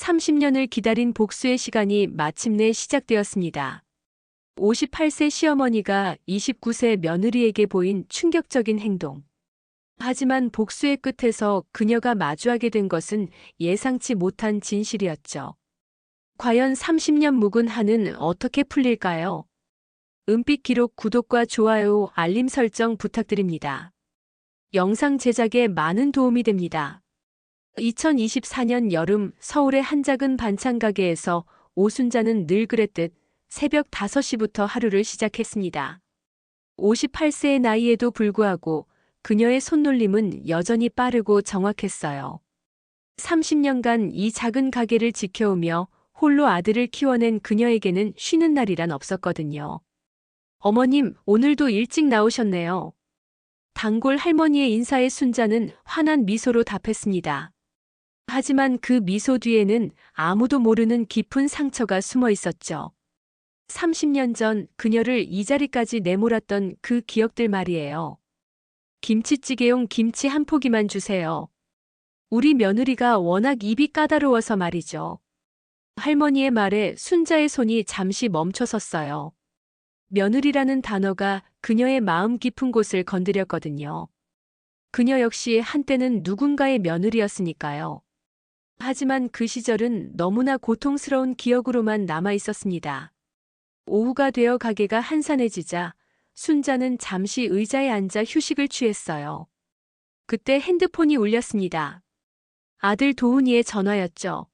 30년을 기다린 복수의 시간이 마침내 시작되었습니다. 58세 시어머니가 29세 며느리에게 보인 충격적인 행동. 하지만 복수의 끝에서 그녀가 마주하게 된 것은 예상치 못한 진실이었죠. 과연 30년 묵은 한은 어떻게 풀릴까요? 은빛 기록 구독과 좋아요, 알림 설정 부탁드립니다. 영상 제작에 많은 도움이 됩니다. 2024년 여름 서울의 한 작은 반찬 가게에서 오순자는 늘 그랬듯 새벽 5시부터 하루를 시작했습니다. 58세의 나이에도 불구하고 그녀의 손놀림은 여전히 빠르고 정확했어요. 30년간 이 작은 가게를 지켜오며 홀로 아들을 키워낸 그녀에게는 쉬는 날이란 없었거든요. 어머님, 오늘도 일찍 나오셨네요. 단골 할머니의 인사에 순자는 환한 미소로 답했습니다. 하지만 그 미소 뒤에는 아무도 모르는 깊은 상처가 숨어 있었죠. 30년 전 그녀를 이 자리까지 내몰았던 그 기억들 말이에요. 김치찌개용 김치 한 포기만 주세요. 우리 며느리가 워낙 입이 까다로워서 말이죠. 할머니의 말에 순자의 손이 잠시 멈춰섰어요. 며느리라는 단어가 그녀의 마음 깊은 곳을 건드렸거든요. 그녀 역시 한때는 누군가의 며느리였으니까요. 하지만 그 시절은 너무나 고통스러운 기억으로만 남아 있었습니다. 오후가 되어 가게가 한산해지자 순자는 잠시 의자에 앉아 휴식을 취했어요. 그때 핸드폰이 울렸습니다. 아들 도훈이의 전화였죠.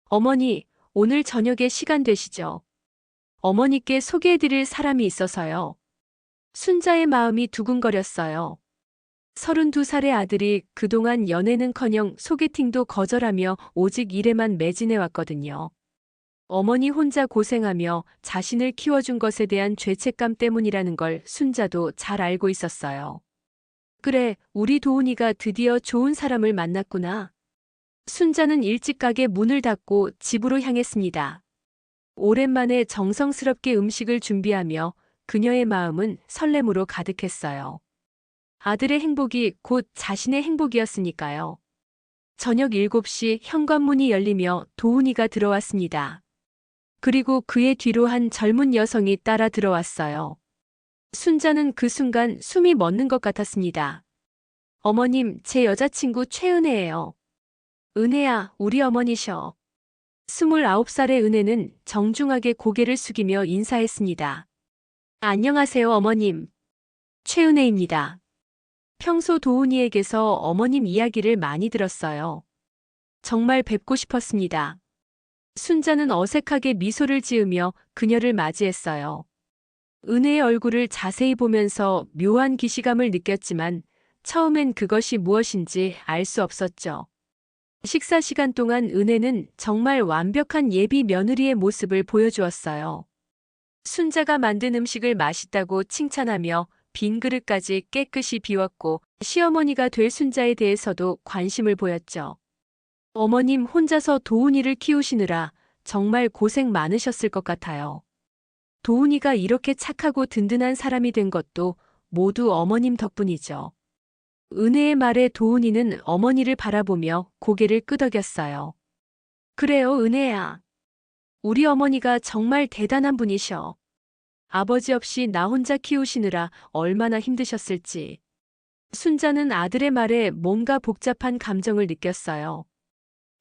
어머니, 오늘 저녁에 시간 되시죠? 어머니께 소개해드릴 사람이 있어서요. 순자의 마음이 두근거렸어요. 32살의 아들이 그동안 연애는커녕 소개팅도 거절하며 오직 일에만 매진해왔거든요. 어머니 혼자 고생하며 자신을 키워준 것에 대한 죄책감 때문이라는 걸 순자도 잘 알고 있었어요. 그래, 우리 도훈이가 드디어 좋은 사람을 만났구나. 순자는 일찍 가게 문을 닫고 집으로 향했습니다. 오랜만에 정성스럽게 음식을 준비하며 그녀의 마음은 설렘으로 가득했어요. 아들의 행복이 곧 자신의 행복이었으니까요. 저녁 7시 현관문이 열리며 도훈이가 들어왔습니다. 그리고 그의 뒤로 한 젊은 여성이 따라 들어왔어요. 순자는 그 순간 숨이 멎는 것 같았습니다. 어머님, 제 여자친구 최은혜예요. 은혜야, 우리 어머니셔. 29살의 은혜는 정중하게 고개를 숙이며 인사했습니다. 안녕하세요, 어머님. 최은혜입니다. 평소 도훈이에게서 어머님 이야기를 많이 들었어요. 정말 뵙고 싶었습니다. 순자는 어색하게 미소를 지으며 그녀를 맞이했어요. 은혜의 얼굴을 자세히 보면서 묘한 기시감을 느꼈지만 처음엔 그것이 무엇인지 알 수 없었죠. 식사 시간 동안 은혜는 정말 완벽한 예비 며느리의 모습을 보여주었어요. 순자가 만든 음식을 맛있다고 칭찬하며 빈 그릇까지 깨끗이 비웠고 시어머니가 될 순자에 대해서도 관심을 보였죠. 어머님 혼자서 도훈이를 키우시느라 정말 고생 많으셨을 것 같아요. 도훈이가 이렇게 착하고 든든한 사람이 된 것도 모두 어머님 덕분이죠. 은혜의 말에 도훈이는 어머니를 바라보며 고개를 끄덕였어요. 그래요, 은혜야. 우리 어머니가 정말 대단한 분이셔. 아버지 없이 나 혼자 키우시느라 얼마나 힘드셨을지. 순자는 아들의 말에 뭔가 복잡한 감정을 느꼈어요.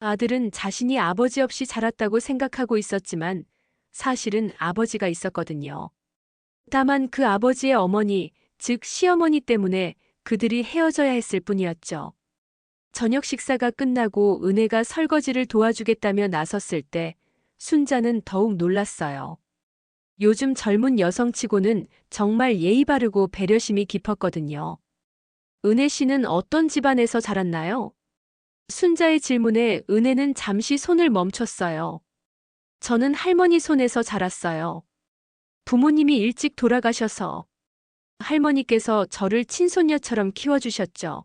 아들은 자신이 아버지 없이 자랐다고 생각하고 있었지만 사실은 아버지가 있었거든요. 다만 그 아버지의 어머니, 즉 시어머니 때문에 그들이 헤어져야 했을 뿐이었죠. 저녁 식사가 끝나고 은혜가 설거지를 도와주겠다며 나섰을 때 순자는 더욱 놀랐어요. 요즘 젊은 여성치고는 정말 예의 바르고 배려심이 깊었거든요. 은혜 씨는 어떤 집안에서 자랐나요? 순자의 질문에 은혜는 잠시 손을 멈췄어요. 저는 할머니 손에서 자랐어요. 부모님이 일찍 돌아가셔서 할머니께서 저를 친손녀처럼 키워주셨죠.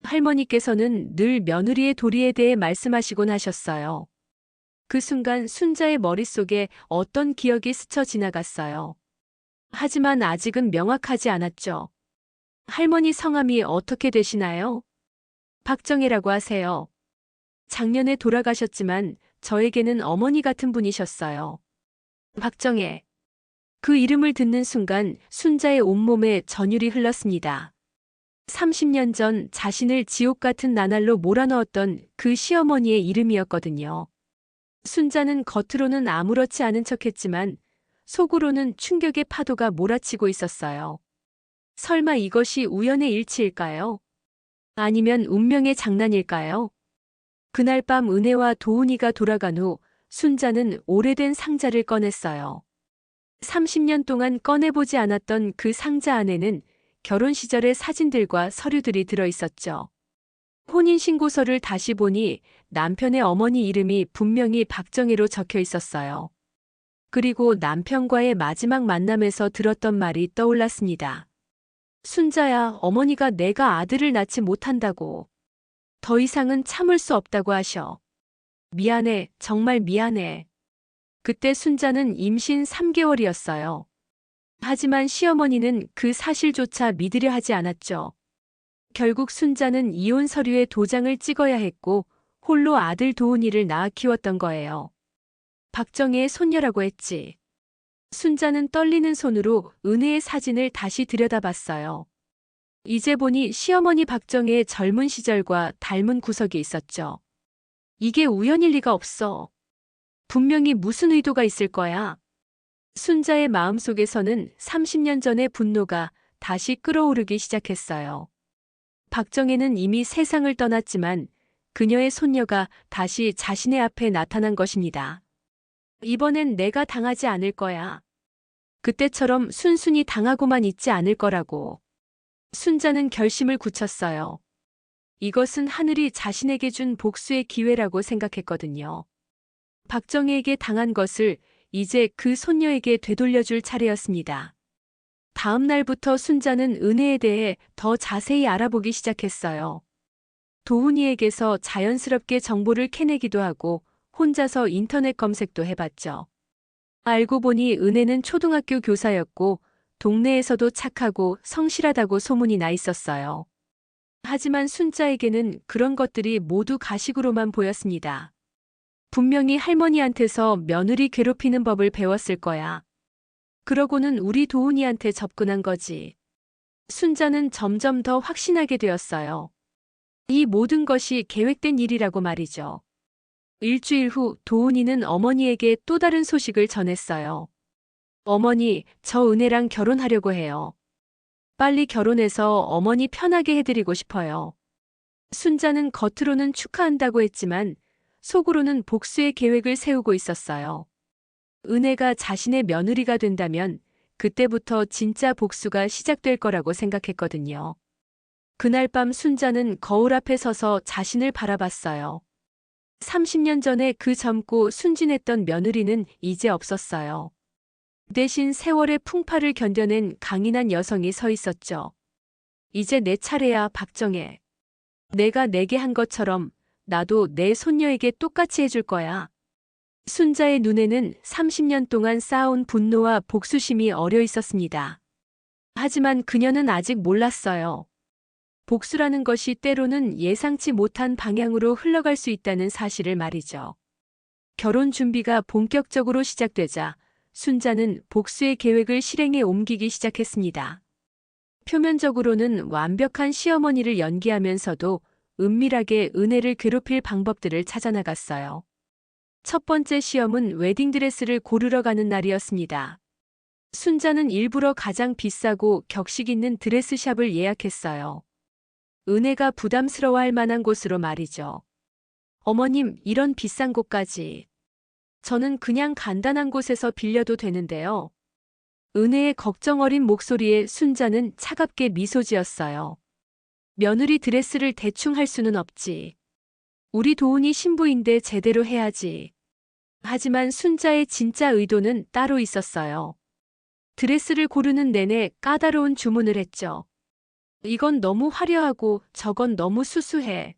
할머니께서는 늘 며느리의 도리에 대해 말씀하시곤 하셨어요. 그 순간 순자의 머릿속에 어떤 기억이 스쳐 지나갔어요. 하지만 아직은 명확하지 않았죠. 할머니 성함이 어떻게 되시나요? 박정혜라고 하세요. 작년에 돌아가셨지만 저에게는 어머니 같은 분이셨어요. 박정혜. 그 이름을 듣는 순간 순자의 온몸에 전율이 흘렀습니다. 30년 전 자신을 지옥 같은 나날로 몰아넣었던 그 시어머니의 이름이었거든요. 순자는 겉으로는 아무렇지 않은 척했지만 속으로는 충격의 파도가 몰아치고 있었어요. 설마 이것이 우연의 일치일까요? 아니면 운명의 장난일까요? 그날 밤 은혜와 도훈이가 돌아간 후 순자는 오래된 상자를 꺼냈어요. 30년 동안 꺼내보지 않았던 그 상자 안에는 결혼 시절의 사진들과 서류들이 들어 있었죠. 혼인신고서를 다시 보니 남편의 어머니 이름이 분명히 박정혜로 적혀 있었어요. 그리고 남편과의 마지막 만남에서 들었던 말이 떠올랐습니다. 순자야, 어머니가 내가 아들을 낳지 못한다고. 더 이상은 참을 수 없다고 하셔. 미안해, 정말 미안해. 그때 순자는 임신 3개월이었어요. 하지만 시어머니는 그 사실조차 믿으려 하지 않았죠. 결국 순자는 이혼 서류에 도장을 찍어야 했고 홀로 아들 도훈이를 낳아 키웠던 거예요. 박정혜의 손녀라고 했지. 순자는 떨리는 손으로 은혜의 사진을 다시 들여다봤어요. 이제 보니 시어머니 박정혜의 젊은 시절과 닮은 구석이 있었죠. 이게 우연일 리가 없어. 분명히 무슨 의도가 있을 거야. 순자의 마음속에서는 30년 전의 분노가 다시 끓어오르기 시작했어요. 박정혜는 이미 세상을 떠났지만 그녀의 손녀가 다시 자신의 앞에 나타난 것입니다. 이번엔 내가 당하지 않을 거야. 그때처럼 순순히 당하고만 있지 않을 거라고. 순자는 결심을 굳혔어요. 이것은 하늘이 자신에게 준 복수의 기회라고 생각했거든요. 박정혜에게 당한 것을 이제 그 손녀에게 되돌려줄 차례였습니다. 다음 날부터 순자는 은혜에 대해 더 자세히 알아보기 시작했어요. 도훈이에게서 자연스럽게 정보를 캐내기도 하고 혼자서 인터넷 검색도 해봤죠. 알고 보니 은혜는 초등학교 교사였고 동네에서도 착하고 성실하다고 소문이 나 있었어요. 하지만 순자에게는 그런 것들이 모두 가식으로만 보였습니다. 분명히 할머니한테서 며느리 괴롭히는 법을 배웠을 거야. 그러고는 우리 도훈이한테 접근한 거지. 순자는 점점 더 확신하게 되었어요. 이 모든 것이 계획된 일이라고 말이죠. 일주일 후 도훈이는 어머니에게 또 다른 소식을 전했어요. 어머니, 저 은혜랑 결혼하려고 해요. 빨리 결혼해서 어머니 편하게 해드리고 싶어요. 순자는 겉으로는 축하한다고 했지만 속으로는 복수의 계획을 세우고 있었어요. 은혜가 자신의 며느리가 된다면 그때부터 진짜 복수가 시작될 거라고 생각했거든요. 그날 밤 순자는 거울 앞에 서서 자신을 바라봤어요. 30년 전에 그 젊고 순진했던 며느리는 이제 없었어요. 대신 세월의 풍파를 견뎌낸 강인한 여성이 서 있었죠. 이제 내 차례야, 박정혜. 내가 내게 한 것처럼 나도 내 손녀에게 똑같이 해줄 거야. 순자의 눈에는 30년 동안 쌓아온 분노와 복수심이 어려 있었습니다. 하지만 그녀는 아직 몰랐어요. 복수라는 것이 때로는 예상치 못한 방향으로 흘러갈 수 있다는 사실을 말이죠. 결혼 준비가 본격적으로 시작되자 순자는 복수의 계획을 실행에 옮기기 시작했습니다. 표면적으로는 완벽한 시어머니를 연기하면서도 은밀하게 은혜를 괴롭힐 방법들을 찾아나갔어요. 첫 번째 시험은 웨딩드레스를 고르러 가는 날이었습니다. 순자는 일부러 가장 비싸고 격식 있는 드레스샵을 예약했어요. 은혜가 부담스러워할 만한 곳으로 말이죠. 어머님, 이런 비싼 곳까지. 저는 그냥 간단한 곳에서 빌려도 되는데요. 은혜의 걱정 어린 목소리에 순자는 차갑게 미소 지었어요. 며느리 드레스를 대충 할 수는 없지. 우리 도훈이 신부인데 제대로 해야지. 하지만 순자의 진짜 의도는 따로 있었어요. 드레스를 고르는 내내 까다로운 주문을 했죠. 이건 너무 화려하고 저건 너무 수수해.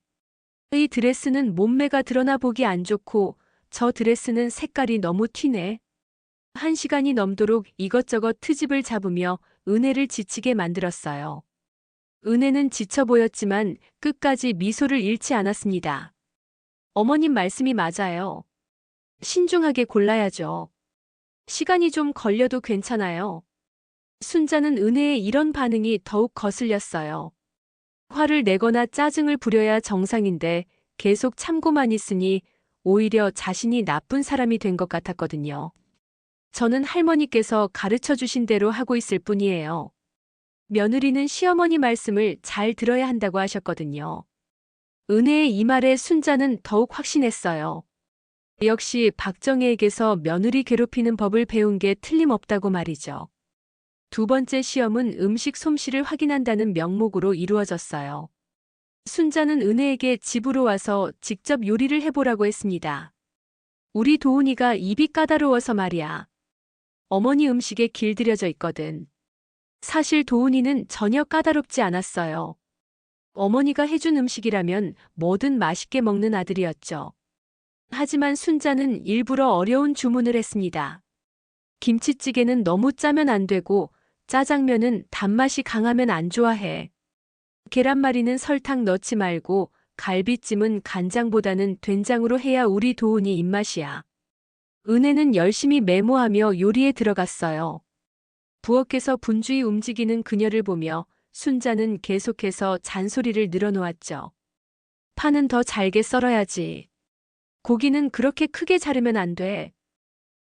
이 드레스는 몸매가 드러나 보기 안 좋고 저 드레스는 색깔이 너무 튀네. 1시간이 넘도록 이것저것 트집을 잡으며 은혜를 지치게 만들었어요. 은혜는 지쳐 보였지만 끝까지 미소를 잃지 않았습니다. 어머님 말씀이 맞아요. 신중하게 골라야죠. 시간이 좀 걸려도 괜찮아요. 순자는 은혜의 이런 반응이 더욱 거슬렸어요. 화를 내거나 짜증을 부려야 정상인데 계속 참고만 있으니 오히려 자신이 나쁜 사람이 된 것 같았거든요. 저는 할머니께서 가르쳐 주신 대로 하고 있을 뿐이에요. 며느리는 시어머니 말씀을 잘 들어야 한다고 하셨거든요. 은혜의 이 말에 순자는 더욱 확신했어요. 역시 박정혜에게서 며느리 괴롭히는 법을 배운 게 틀림없다고 말이죠. 두 번째 시험은 음식 솜씨를 확인한다는 명목으로 이루어졌어요. 순자는 은혜에게 집으로 와서 직접 요리를 해보라고 했습니다. 우리 도훈이가 입이 까다로워서 말이야. 어머니 음식에 길들여져 있거든. 사실 도훈이는 전혀 까다롭지 않았어요. 어머니가 해준 음식이라면 뭐든 맛있게 먹는 아들이었죠. 하지만 순자는 일부러 어려운 주문을 했습니다. 김치찌개는 너무 짜면 안 되고 짜장면은 단맛이 강하면 안 좋아해. 계란말이는 설탕 넣지 말고 갈비찜은 간장보다는 된장으로 해야 우리 도훈이 입맛이야. 은혜는 열심히 메모하며 요리에 들어갔어요. 부엌에서 분주히 움직이는 그녀를 보며 순자는 계속해서 잔소리를 늘어놓았죠. 파는 더 잘게 썰어야지. 고기는 그렇게 크게 자르면 안 돼.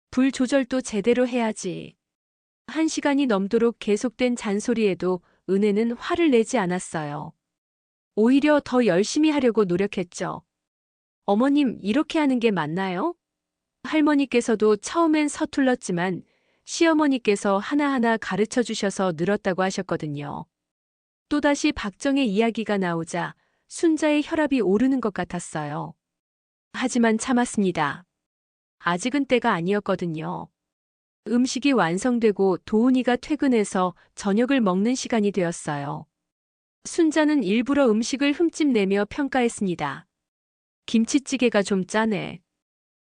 불 조절도 제대로 해야지. 1시간이 넘도록 계속된 잔소리에도 은혜는 화를 내지 않았어요. 오히려 더 열심히 하려고 노력했죠. 어머님, 이렇게 하는 게 맞나요? 할머니께서도 처음엔 서툴렀지만 시어머니께서 하나하나 가르쳐 주셔서 늘었다고 하셨거든요. 또다시 박정의 이야기가 나오자 순자의 혈압이 오르는 것 같았어요. 하지만 참았습니다. 아직은 때가 아니었거든요. 음식이 완성되고 도훈이가 퇴근해서 저녁을 먹는 시간이 되었어요. 순자는 일부러 음식을 흠집내며 평가했습니다. 김치찌개가 좀 짜네.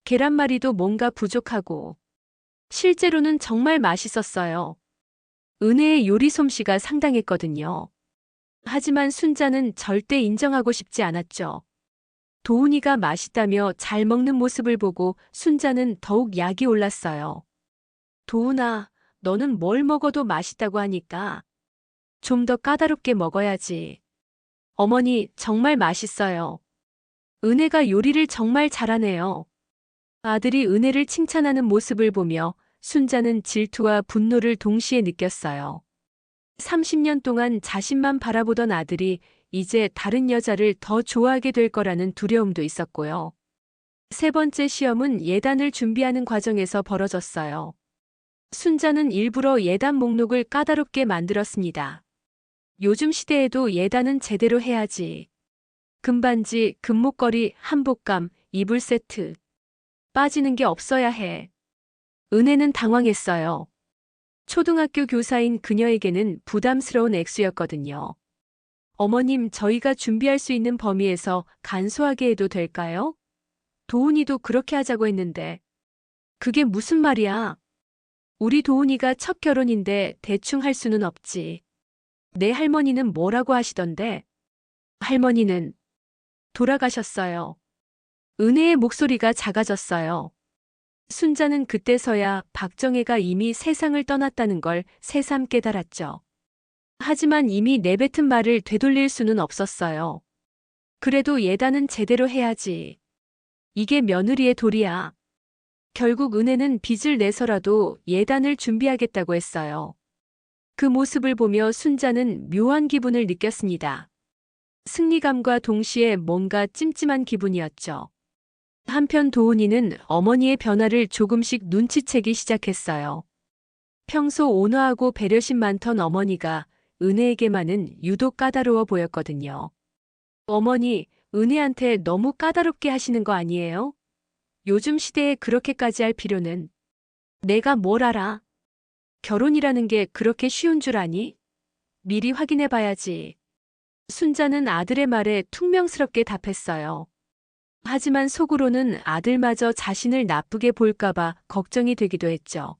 계란말이도 뭔가 부족하고. 실제로는 정말 맛있었어요. 은혜의 요리 솜씨가 상당했거든요. 하지만 순자는 절대 인정하고 싶지 않았죠. 도훈이가 맛있다며 잘 먹는 모습을 보고 순자는 더욱 약이 올랐어요. 도훈아, 너는 뭘 먹어도 맛있다고 하니까 좀 더 까다롭게 먹어야지. 어머니, 정말 맛있어요. 은혜가 요리를 정말 잘하네요. 아들이 은혜를 칭찬하는 모습을 보며 순자는 질투와 분노를 동시에 느꼈어요. 30년 동안 자신만 바라보던 아들이 이제 다른 여자를 더 좋아하게 될 거라는 두려움도 있었고요. 세 번째 시험은 예단을 준비하는 과정에서 벌어졌어요. 순자는 일부러 예단 목록을 까다롭게 만들었습니다. 요즘 시대에도 예단은 제대로 해야지. 금반지, 금목걸이, 한복감, 이불 세트. 빠지는 게 없어야 해. 은혜는 당황했어요. 초등학교 교사인 그녀에게는 부담스러운 액수였거든요. 어머님, 저희가 준비할 수 있는 범위에서 간소하게 해도 될까요? 도훈이도 그렇게 하자고 했는데. 그게 무슨 말이야? 우리 도훈이가 첫 결혼인데 대충 할 수는 없지. 내 할머니는 뭐라고 하시던데? 할머니는 돌아가셨어요. 은혜의 목소리가 작아졌어요. 순자는 그때서야 박정혜가 이미 세상을 떠났다는 걸 새삼 깨달았죠. 하지만 이미 내뱉은 말을 되돌릴 수는 없었어요. 그래도 예단은 제대로 해야지. 이게 며느리의 도리야. 결국 은혜는 빚을 내서라도 예단을 준비하겠다고 했어요. 그 모습을 보며 순자는 묘한 기분을 느꼈습니다. 승리감과 동시에 뭔가 찜찜한 기분이었죠. 한편 도훈이는 어머니의 변화를 조금씩 눈치채기 시작했어요. 평소 온화하고 배려심 많던 어머니가 은혜에게만은 유독 까다로워 보였거든요. 어머니, 은혜한테 너무 까다롭게 하시는 거 아니에요? 요즘 시대에 그렇게까지 할 필요는. 내가 뭘 알아? 결혼이라는 게 그렇게 쉬운 줄 아니? 미리 확인해 봐야지. 순자는 아들의 말에 퉁명스럽게 답했어요. 하지만 속으로는 아들마저 자신을 나쁘게 볼까봐 걱정이 되기도 했죠.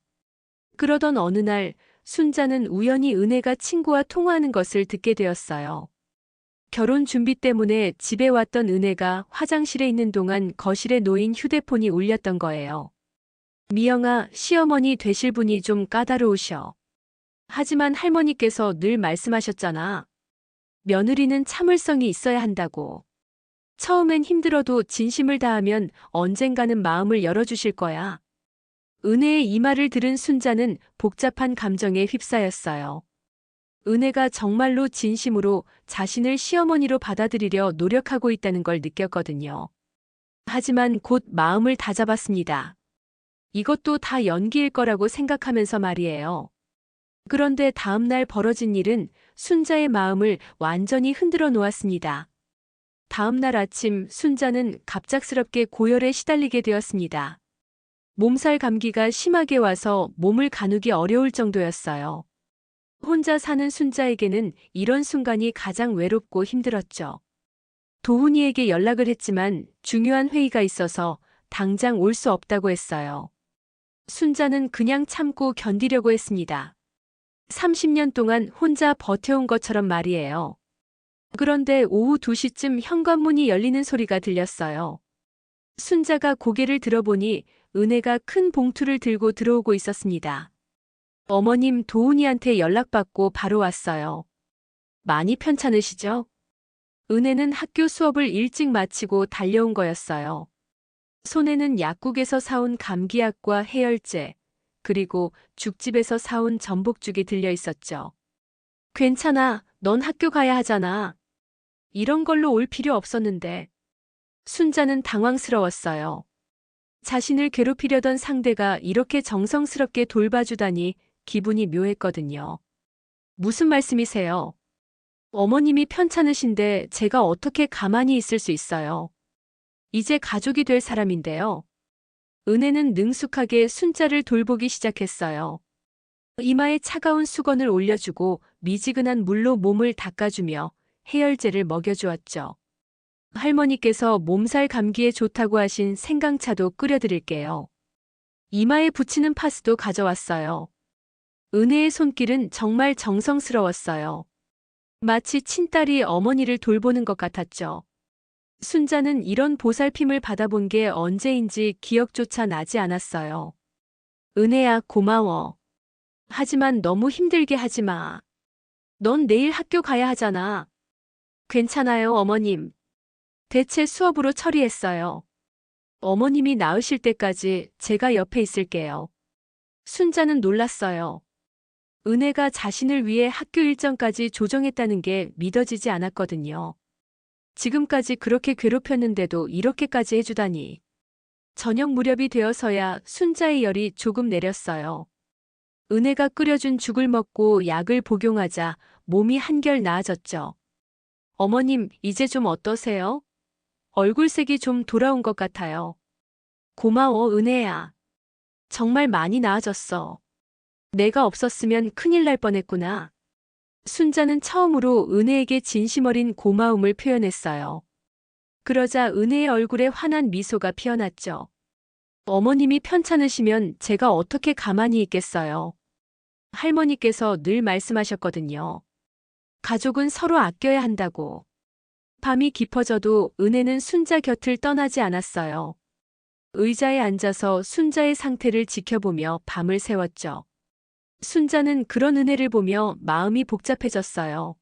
그러던 어느 날 순자는 우연히 은혜가 친구와 통화하는 것을 듣게 되었어요. 결혼 준비 때문에 집에 왔던 은혜가 화장실에 있는 동안 거실에 놓인 휴대폰이 울렸던 거예요. 미영아, 시어머니 되실 분이 좀 까다로우셔. 하지만 할머니께서 늘 말씀하셨잖아. 며느리는 참을성이 있어야 한다고. 처음엔 힘들어도 진심을 다하면 언젠가는 마음을 열어주실 거야. 은혜의 이 말을 들은 순자는 복잡한 감정에 휩싸였어요. 은혜가 정말로 진심으로 자신을 시어머니로 받아들이려 노력하고 있다는 걸 느꼈거든요. 하지만 곧 마음을 다잡았습니다. 이것도 다 연기일 거라고 생각하면서 말이에요. 그런데 다음날 벌어진 일은 순자의 마음을 완전히 흔들어 놓았습니다. 다음날 아침 순자는 갑작스럽게 고열에 시달리게 되었습니다. 몸살 감기가 심하게 와서 몸을 가누기 어려울 정도였어요. 혼자 사는 순자에게는 이런 순간이 가장 외롭고 힘들었죠. 도훈이에게 연락을 했지만 중요한 회의가 있어서 당장 올 수 없다고 했어요. 순자는 그냥 참고 견디려고 했습니다. 30년 동안 혼자 버텨온 것처럼 말이에요. 그런데 오후 2시쯤 현관문이 열리는 소리가 들렸어요. 순자가 고개를 들어보니 은혜가 큰 봉투를 들고 들어오고 있었습니다. 어머님, 도훈이한테 연락받고 바로 왔어요. 많이 편찮으시죠? 은혜는 학교 수업을 일찍 마치고 달려온 거였어요. 손에는 약국에서 사온 감기약과 해열제, 그리고 죽집에서 사온 전복죽이 들려 있었죠. 괜찮아, 넌 학교 가야 하잖아. 이런 걸로 올 필요 없었는데. 순자는 당황스러웠어요. 자신을 괴롭히려던 상대가 이렇게 정성스럽게 돌봐주다니 기분이 묘했거든요. 무슨 말씀이세요? 어머님이 편찮으신데 제가 어떻게 가만히 있을 수 있어요? 이제 가족이 될 사람인데요. 은혜는 능숙하게 순자를 돌보기 시작했어요. 이마에 차가운 수건을 올려주고 미지근한 물로 몸을 닦아주며 해열제를 먹여주었죠. 할머니께서 몸살 감기에 좋다고 하신 생강차도 끓여드릴게요. 이마에 붙이는 파스도 가져왔어요. 은혜의 손길은 정말 정성스러웠어요. 마치 친딸이 어머니를 돌보는 것 같았죠. 순자는 이런 보살핌을 받아본 게 언제인지 기억조차 나지 않았어요. 은혜야, 고마워. 하지만 너무 힘들게 하지 마. 넌 내일 학교 가야 하잖아. 괜찮아요, 어머님. 대체 수업으로 처리했어요. 어머님이 나으실 때까지 제가 옆에 있을게요. 순자는 놀랐어요. 은혜가 자신을 위해 학교 일정까지 조정했다는 게 믿어지지 않았거든요. 지금까지 그렇게 괴롭혔는데도 이렇게까지 해주다니. 저녁 무렵이 되어서야 순자의 열이 조금 내렸어요. 은혜가 끓여준 죽을 먹고 약을 복용하자 몸이 한결 나아졌죠. 어머님, 이제 좀 어떠세요? 얼굴색이 좀 돌아온 것 같아요. 고마워, 은혜야. 정말 많이 나아졌어. 내가 없었으면 큰일 날 뻔했구나. 순자는 처음으로 은혜에게 진심 어린 고마움을 표현했어요. 그러자 은혜의 얼굴에 환한 미소가 피어났죠. 어머님이 편찮으시면 제가 어떻게 가만히 있겠어요. 할머니께서 늘 말씀하셨거든요. 가족은 서로 아껴야 한다고. 밤이 깊어져도 은혜는 순자 곁을 떠나지 않았어요. 의자에 앉아서 순자의 상태를 지켜보며 밤을 새웠죠. 순자는 그런 은혜를 보며 마음이 복잡해졌어요.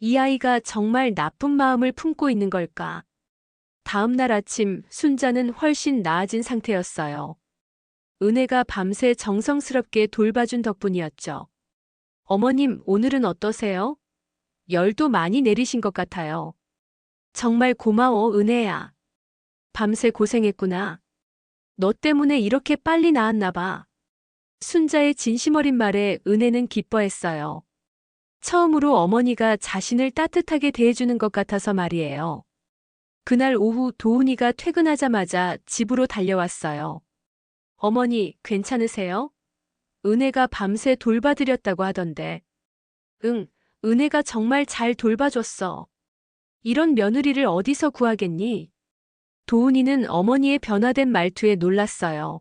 이 아이가 정말 나쁜 마음을 품고 있는 걸까? 다음 날 아침 순자는 훨씬 나아진 상태였어요. 은혜가 밤새 정성스럽게 돌봐준 덕분이었죠. 어머님, 오늘은 어떠세요? 열도 많이 내리신 것 같아요. 정말 고마워, 은혜야. 밤새 고생했구나. 너 때문에 이렇게 빨리 나았나 봐. 순자의 진심 어린 말에 은혜는 기뻐했어요. 처음으로 어머니가 자신을 따뜻하게 대해주는 것 같아서 말이에요. 그날 오후 도훈이가 퇴근하자마자 집으로 달려왔어요. 어머니, 괜찮으세요? 은혜가 밤새 돌봐드렸다고 하던데. 응, 은혜가 정말 잘 돌봐줬어. 이런 며느리를 어디서 구하겠니? 도훈이는 어머니의 변화된 말투에 놀랐어요.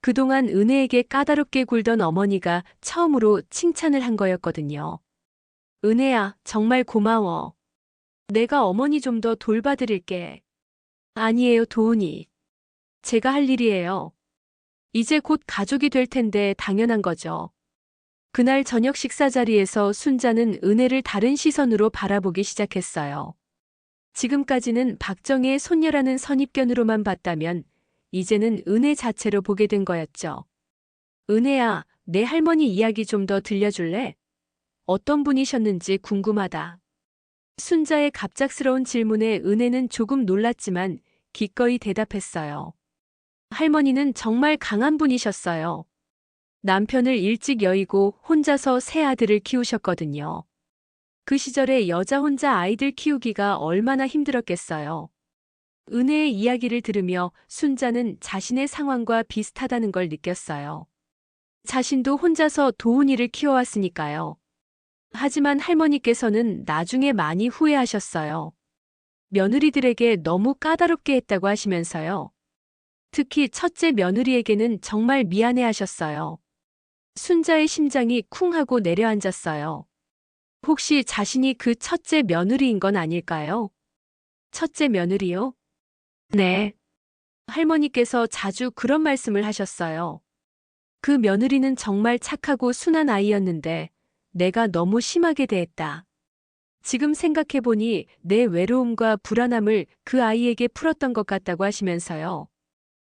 그동안 은혜에게 까다롭게 굴던 어머니가 처음으로 칭찬을 한 거였거든요. 은혜야, 정말 고마워. 내가 어머니 좀 더 돌봐드릴게. 아니에요, 도훈이. 제가 할 일이에요. 이제 곧 가족이 될 텐데 당연한 거죠. 그날 저녁 식사 자리에서 순자는 은혜를 다른 시선으로 바라보기 시작했어요. 지금까지는 박정혜의 손녀라는 선입견으로만 봤다면 이제는 은혜 자체로 보게 된 거였죠. 은혜야, 내 할머니 이야기 좀 더 들려줄래? 어떤 분이셨는지 궁금하다. 순자의 갑작스러운 질문에 은혜는 조금 놀랐지만 기꺼이 대답했어요. 할머니는 정말 강한 분이셨어요. 남편을 일찍 여의고 혼자서 세 아들을 키우셨거든요. 그 시절에 여자 혼자 아이들 키우기가 얼마나 힘들었겠어요. 은혜의 이야기를 들으며 순자는 자신의 상황과 비슷하다는 걸 느꼈어요. 자신도 혼자서 도훈이를 키워왔으니까요. 하지만 할머니께서는 나중에 많이 후회하셨어요. 며느리들에게 너무 까다롭게 했다고 하시면서요. 특히 첫째 며느리에게는 정말 미안해하셨어요. 순자의 심장이 쿵 하고 내려앉았어요. 혹시 자신이 그 첫째 며느리인 건 아닐까요? 첫째 며느리요? 네. 할머니께서 자주 그런 말씀을 하셨어요. 그 며느리는 정말 착하고 순한 아이였는데 내가 너무 심하게 대했다. 지금 생각해보니 내 외로움과 불안함을 그 아이에게 풀었던 것 같다고 하시면서요.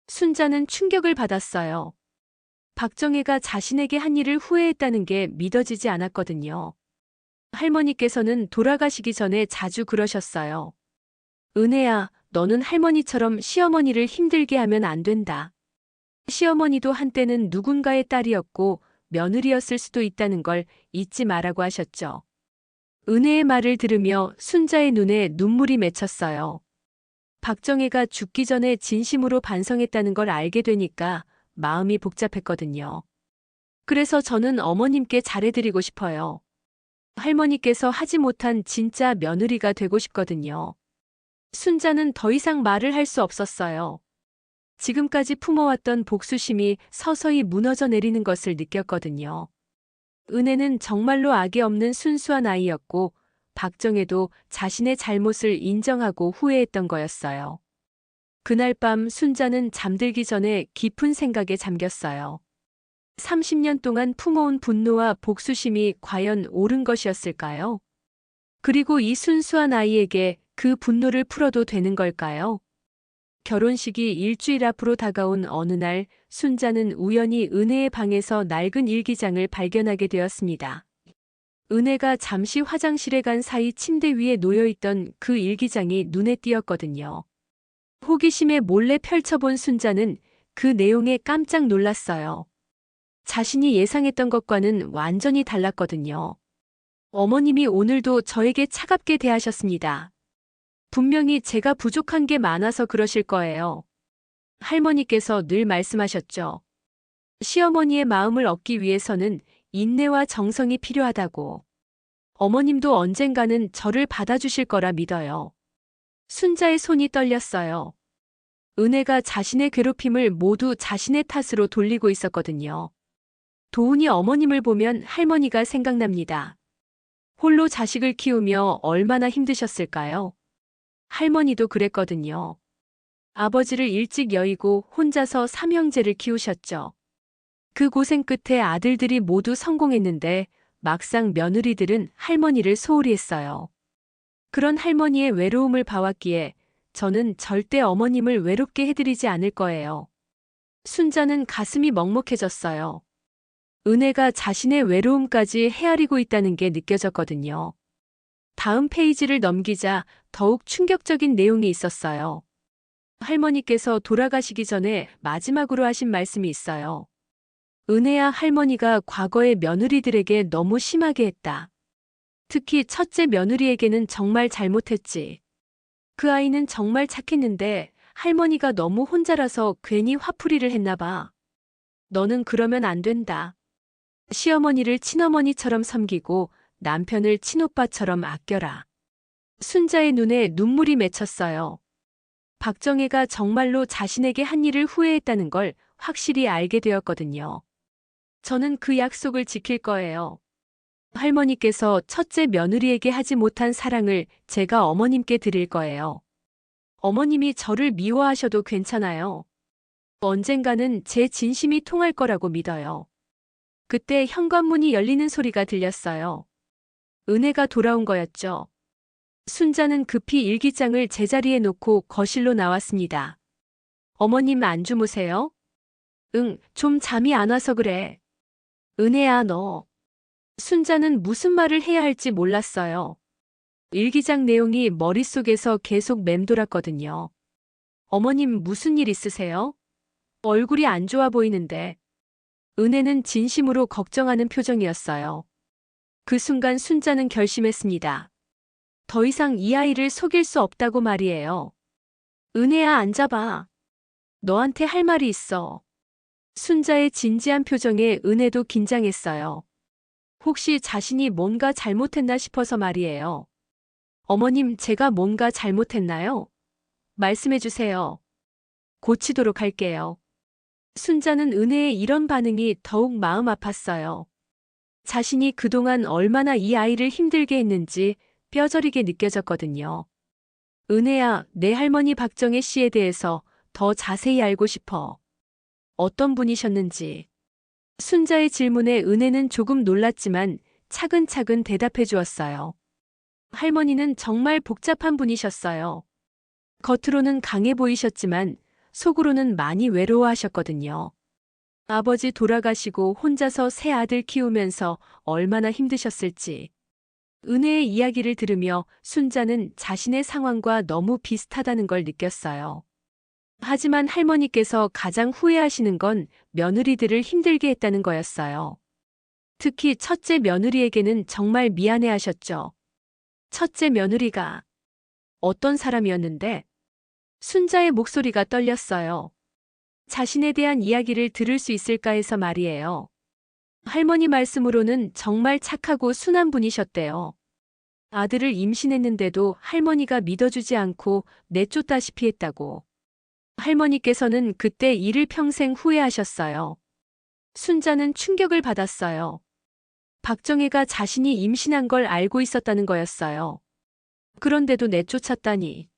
순자는 충격을 받았어요. 박정혜가 자신에게 한 일을 후회했다는 게 믿어지지 않았거든요. 할머니께서는 돌아가시기 전에 자주 그러셨어요. 은혜야, 너는 할머니처럼 시어머니를 힘들게 하면 안 된다. 시어머니도 한때는 누군가의 딸이었고 며느리였을 수도 있다는 걸 잊지 말라고 하셨죠. 은혜의 말을 들으며 순자의 눈에 눈물이 맺혔어요. 박정혜가 죽기 전에 진심으로 반성했다는 걸 알게 되니까 마음이 복잡했거든요. 그래서 저는 어머님께 잘해드리고 싶어요. 할머니께서 하지 못한 진짜 며느리가 되고 싶거든요. 순자는 더 이상 말을 할 수 없었어요. 지금까지 품어왔던 복수심이 서서히 무너져 내리는 것을 느꼈거든요. 은혜는 정말로 악이 없는 순수한 아이였고 박정혜도 자신의 잘못을 인정하고 후회했던 거였어요. 그날 밤 순자는 잠들기 전에 깊은 생각에 잠겼어요. 30년 동안 품어온 분노와 복수심이 과연 옳은 것이었을까요? 그리고 이 순수한 아이에게 그 분노를 풀어도 되는 걸까요? 결혼식이 일주일 앞으로 다가온 어느 날 순자는 우연히 은혜의 방에서 낡은 일기장을 발견하게 되었습니다. 은혜가 잠시 화장실에 간 사이 침대 위에 놓여있던 그 일기장이 눈에 띄었거든요. 호기심에 몰래 펼쳐본 순자는 그 내용에 깜짝 놀랐어요. 자신이 예상했던 것과는 완전히 달랐거든요. 어머님이 오늘도 저에게 차갑게 대하셨습니다. 분명히 제가 부족한 게 많아서 그러실 거예요. 할머니께서 늘 말씀하셨죠. 시어머니의 마음을 얻기 위해서는 인내와 정성이 필요하다고. 어머님도 언젠가는 저를 받아주실 거라 믿어요. 순자의 손이 떨렸어요. 은혜가 자신의 괴롭힘을 모두 자신의 탓으로 돌리고 있었거든요. 도훈이 어머님을 보면 할머니가 생각납니다. 홀로 자식을 키우며 얼마나 힘드셨을까요? 할머니도 그랬거든요. 아버지를 일찍 여의고 혼자서 삼형제를 키우셨죠. 그 고생 끝에 아들들이 모두 성공했는데 막상 며느리들은 할머니를 소홀히 했어요. 그런 할머니의 외로움을 봐왔기에 저는 절대 어머님을 외롭게 해드리지 않을 거예요. 순자는 가슴이 먹먹해졌어요. 은혜가 자신의 외로움까지 헤아리고 있다는 게 느껴졌거든요. 다음 페이지를 넘기자 더욱 충격적인 내용이 있었어요. 할머니께서 돌아가시기 전에 마지막으로 하신 말씀이 있어요. 은혜야, 할머니가 과거의 며느리들에게 너무 심하게 했다. 특히 첫째 며느리에게는 정말 잘못했지. 그 아이는 정말 착했는데 할머니가 너무 혼자라서 괜히 화풀이를 했나 봐. 너는 그러면 안 된다. 시어머니를 친어머니처럼 섬기고 남편을 친오빠처럼 아껴라. 순자의 눈에 눈물이 맺혔어요. 박정혜가 정말로 자신에게 한 일을 후회했다는 걸 확실히 알게 되었거든요. 저는 그 약속을 지킬 거예요. 할머니께서 첫째 며느리에게 하지 못한 사랑을 제가 어머님께 드릴 거예요. 어머님이 저를 미워하셔도 괜찮아요. 언젠가는 제 진심이 통할 거라고 믿어요. 그때 현관문이 열리는 소리가 들렸어요. 은혜가 돌아온 거였죠. 순자는 급히 일기장을 제자리에 놓고 거실로 나왔습니다. 어머님 안 주무세요? 응, 좀 잠이 안 와서 그래. 은혜야, 너. 순자는 무슨 말을 해야 할지 몰랐어요. 일기장 내용이 머릿속에서 계속 맴돌았거든요. 어머님 무슨 일 있으세요? 얼굴이 안 좋아 보이는데. 은혜는 진심으로 걱정하는 표정이었어요. 그 순간 순자는 결심했습니다. 더 이상 이 아이를 속일 수 없다고 말이에요. 은혜야, 앉아봐. 너한테 할 말이 있어. 순자의 진지한 표정에 은혜도 긴장했어요. 혹시 자신이 뭔가 잘못했나 싶어서 말이에요. 어머님, 제가 뭔가 잘못했나요? 말씀해 주세요. 고치도록 할게요. 순자는 은혜의 이런 반응이 더욱 마음 아팠어요. 자신이 그동안 얼마나 이 아이를 힘들게 했는지 뼈저리게 느껴졌거든요. 은혜야, 내 할머니 박정혜 씨에 대해서 더 자세히 알고 싶어. 어떤 분이셨는지. 순자의 질문에 은혜는 조금 놀랐지만 차근차근 대답해 주었어요. 할머니는 정말 복잡한 분이셨어요. 겉으로는 강해 보이셨지만 속으로는 많이 외로워하셨거든요. 아버지 돌아가시고 혼자서 새 아들 키우면서 얼마나 힘드셨을지. 은혜의 이야기를 들으며 순자는 자신의 상황과 너무 비슷하다는 걸 느꼈어요. 하지만 할머니께서 가장 후회하시는 건 며느리들을 힘들게 했다는 거였어요. 특히 첫째 며느리에게는 정말 미안해하셨죠. 첫째 며느리가 어떤 사람이었는데? 순자의 목소리가 떨렸어요. 자신에 대한 이야기를 들을 수 있을까 해서 말이에요. 할머니 말씀으로는 정말 착하고 순한 분이셨대요. 아들을 임신했는데도 할머니가 믿어주지 않고 내쫓다시피 했다고. 할머니께서는 그때 일을 평생 후회하셨어요. 순자는 충격을 받았어요. 박정혜가 자신이 임신한 걸 알고 있었다는 거였어요. 그런데도 내쫓았다니.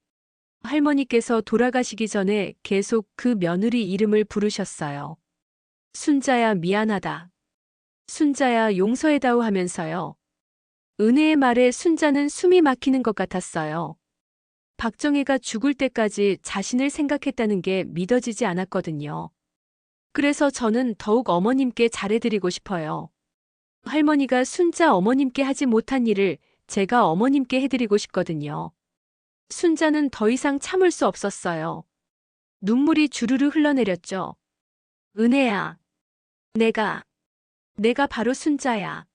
할머니께서 돌아가시기 전에 계속 그 며느리 이름을 부르셨어요. 순자야, 미안하다. 순자야, 용서해다오 하면서요. 은혜의 말에 순자는 숨이 막히는 것 같았어요. 박정혜가 죽을 때까지 자신을 생각했다는 게 믿어지지 않았거든요. 그래서 저는 더욱 어머님께 잘해드리고 싶어요. 할머니가 순자 어머님께 하지 못한 일을 제가 어머님께 해드리고 싶거든요. 순자는 더 이상 참을 수 없었어요. 눈물이 주르르 흘러내렸죠. 은혜야. 내가 바로 순자야.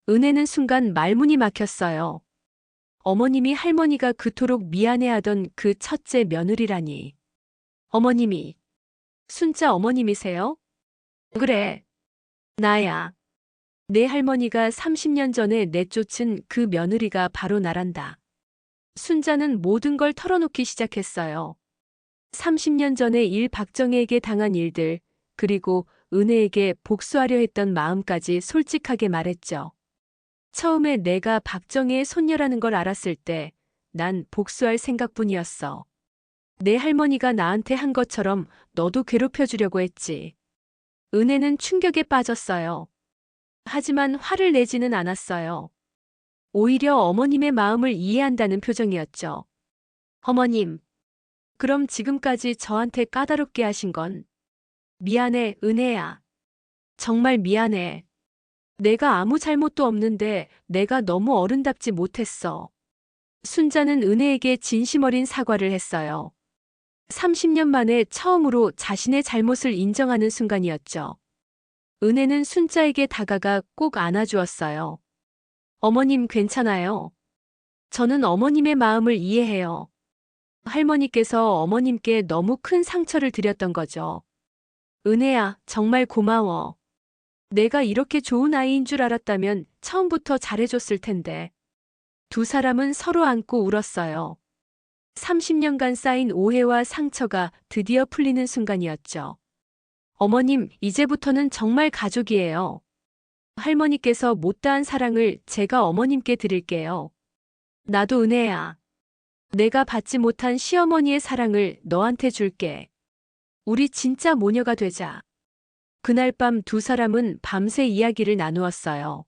은혜는 순간 말문이 막혔어요. 어머님이 할머니가 그토록 미안해하던 그 첫째 며느리라니. 어머님이. 순자 어머님이세요? 그래. 나야. 내 할머니가 30년 전에 내쫓은 그 며느리가 바로 나란다. 순자는 모든 걸 털어놓기 시작했어요. 30년 전에 박정혜에게 당한 일들, 그리고 은혜에게 복수하려 했던 마음까지 솔직하게 말했죠. 처음에 내가 박정혜의 손녀라는 걸 알았을 때 난 복수할 생각뿐이었어. 내 할머니가 나한테 한 것처럼 너도 괴롭혀주려고 했지. 은혜는 충격에 빠졌어요. 하지만 화를 내지는 않았어요. 오히려 어머님의 마음을 이해한다는 표정이었죠. 어머님, 그럼 지금까지 저한테 까다롭게 하신 건 미안해, 은혜야. 정말 미안해. 내가 아무 잘못도 없는데 내가 너무 어른답지 못했어. 순자는 은혜에게 진심 어린 사과를 했어요. 30년 만에 처음으로 자신의 잘못을 인정하는 순간이었죠. 은혜는 순자에게 다가가 꼭 안아주었어요. 어머님 괜찮아요. 저는 어머님의 마음을 이해해요. 할머니께서 어머님께 너무 큰 상처를 드렸던 거죠. 은혜야, 정말 고마워. 내가 이렇게 좋은 아이인 줄 알았다면 처음부터 잘해줬을 텐데. 두 사람은 서로 안고 울었어요. 30년간 쌓인 오해와 상처가 드디어 풀리는 순간이었죠. 어머님, 이제부터는 정말 가족이에요. 할머니께서 못다한 사랑을 제가 어머님께 드릴게요. 나도 은혜야. 내가 받지 못한 시어머니의 사랑을 너한테 줄게. 우리 진짜 모녀가 되자. 그날 밤 두 사람은 밤새 이야기를 나누었어요.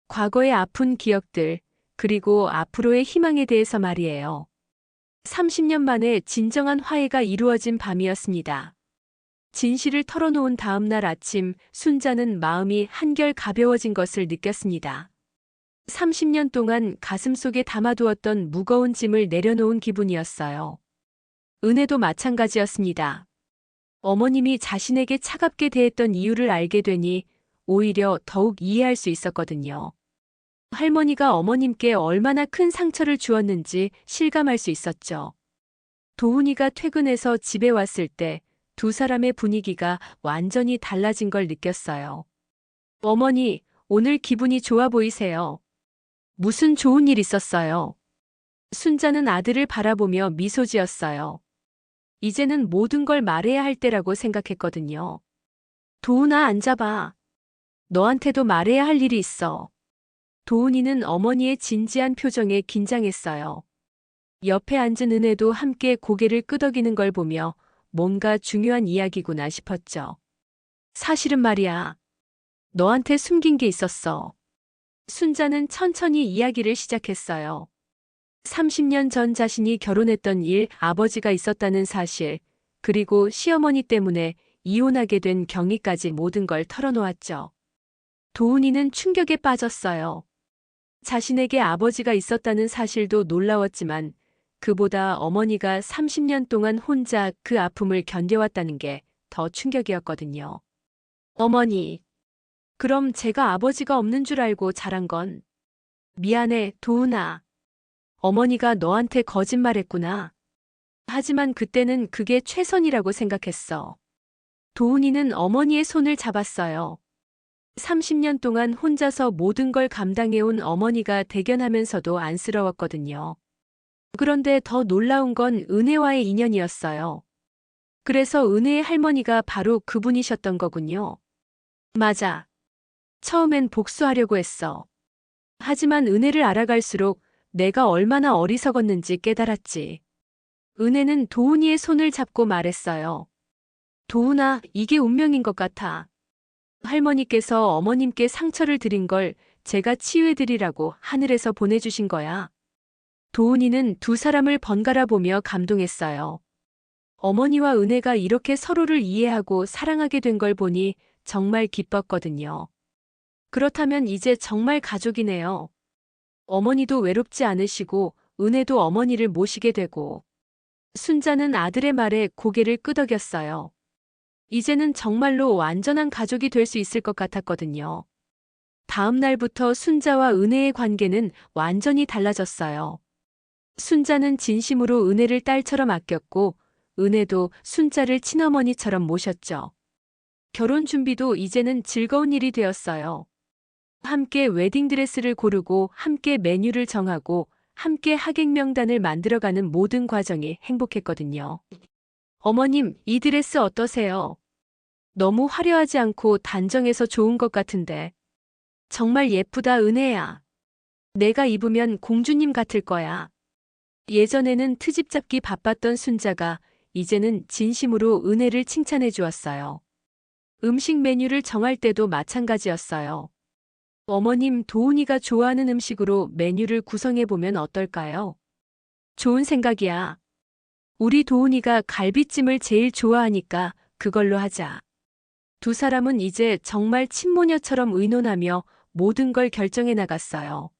과거의 아픈 기억들, 그리고 앞으로의 희망에 대해서 말이에요. 30년 만에 진정한 화해가 이루어진 밤이었습니다. 진실을 털어놓은 다음 날 아침, 순자는 마음이 한결 가벼워진 것을 느꼈습니다. 30년 동안 가슴속에 담아두었던 무거운 짐을 내려놓은 기분이었어요. 은혜도 마찬가지였습니다. 어머님이 자신에게 차갑게 대했던 이유를 알게 되니 오히려 더욱 이해할 수 있었거든요. 할머니가 어머님께 얼마나 큰 상처를 주었는지 실감할 수 있었죠. 도훈이가 퇴근해서 집에 왔을 때 두 사람의 분위기가 완전히 달라진 걸 느꼈어요. 어머니, 오늘 기분이 좋아 보이세요. 무슨 좋은 일 있었어요? 순자는 아들을 바라보며 미소 지었어요. 이제는 모든 걸 말해야 할 때라고 생각했거든요. 도훈아, 앉아봐. 너한테도 말해야 할 일이 있어. 도훈이는 어머니의 진지한 표정에 긴장했어요. 옆에 앉은 은혜도 함께 고개를 끄덕이는 걸 보며 뭔가 중요한 이야기구나 싶었죠. 사실은 말이야. 너한테 숨긴 게 있었어. 순자는 천천히 이야기를 시작했어요. 30년 전 자신이 결혼했던 일, 아버지가 있었다는 사실, 그리고 시어머니 때문에 이혼하게 된 경위까지 모든 걸 털어놓았죠. 도훈이는 충격에 빠졌어요. 자신에게 아버지가 있었다는 사실도 놀라웠지만 그보다 어머니가 30년 동안 혼자 그 아픔을 견뎌왔다는 게 더 충격이었거든요. 어머니, 그럼 제가 아버지가 없는 줄 알고 자란 건? 미안해, 도훈아. 어머니가 너한테 거짓말했구나. 하지만 그때는 그게 최선이라고 생각했어. 도훈이는 어머니의 손을 잡았어요. 30년 동안 혼자서 모든 걸 감당해온 어머니가 대견하면서도 안쓰러웠거든요. 그런데 더 놀라운 건 은혜와의 인연이었어요. 그래서 은혜의 할머니가 바로 그분이셨던 거군요. 맞아. 처음엔 복수하려고 했어. 하지만 은혜를 알아갈수록 내가 얼마나 어리석었는지 깨달았지. 은혜는 도훈이의 손을 잡고 말했어요. 도훈아, 이게 운명인 것 같아. 할머니께서 어머님께 상처를 드린 걸 제가 치유해드리라고 하늘에서 보내주신 거야. 도훈이는 두 사람을 번갈아 보며 감동했어요. 어머니와 은혜가 이렇게 서로를 이해하고 사랑하게 된 걸 보니 정말 기뻤거든요. 그렇다면 이제 정말 가족이네요. 어머니도 외롭지 않으시고 은혜도 어머니를 모시게 되고. 순자는 아들의 말에 고개를 끄덕였어요. 이제는 정말로 완전한 가족이 될 수 있을 것 같았거든요. 다음 날부터 순자와 은혜의 관계는 완전히 달라졌어요. 순자는 진심으로 은혜를 딸처럼 아꼈고 은혜도 순자를 친어머니처럼 모셨죠. 결혼 준비도 이제는 즐거운 일이 되었어요. 함께 웨딩드레스를 고르고 함께 메뉴를 정하고 함께 하객 명단을 만들어가는 모든 과정이 행복했거든요. 어머님, 이 드레스 어떠세요? 너무 화려하지 않고 단정해서 좋은 것 같은데. 정말 예쁘다, 은혜야. 내가 입으면 공주님 같을 거야. 예전에는 트집 잡기 바빴던 순자가 이제는 진심으로 은혜를 칭찬해 주었어요. 음식 메뉴를 정할 때도 마찬가지였어요. 어머님, 도훈이가 좋아하는 음식으로 메뉴를 구성해 보면 어떨까요? 좋은 생각이야. 우리 도훈이가 갈비찜을 제일 좋아하니까 그걸로 하자. 두 사람은 이제 정말 친모녀처럼 의논하며 모든 걸 결정해 나갔어요.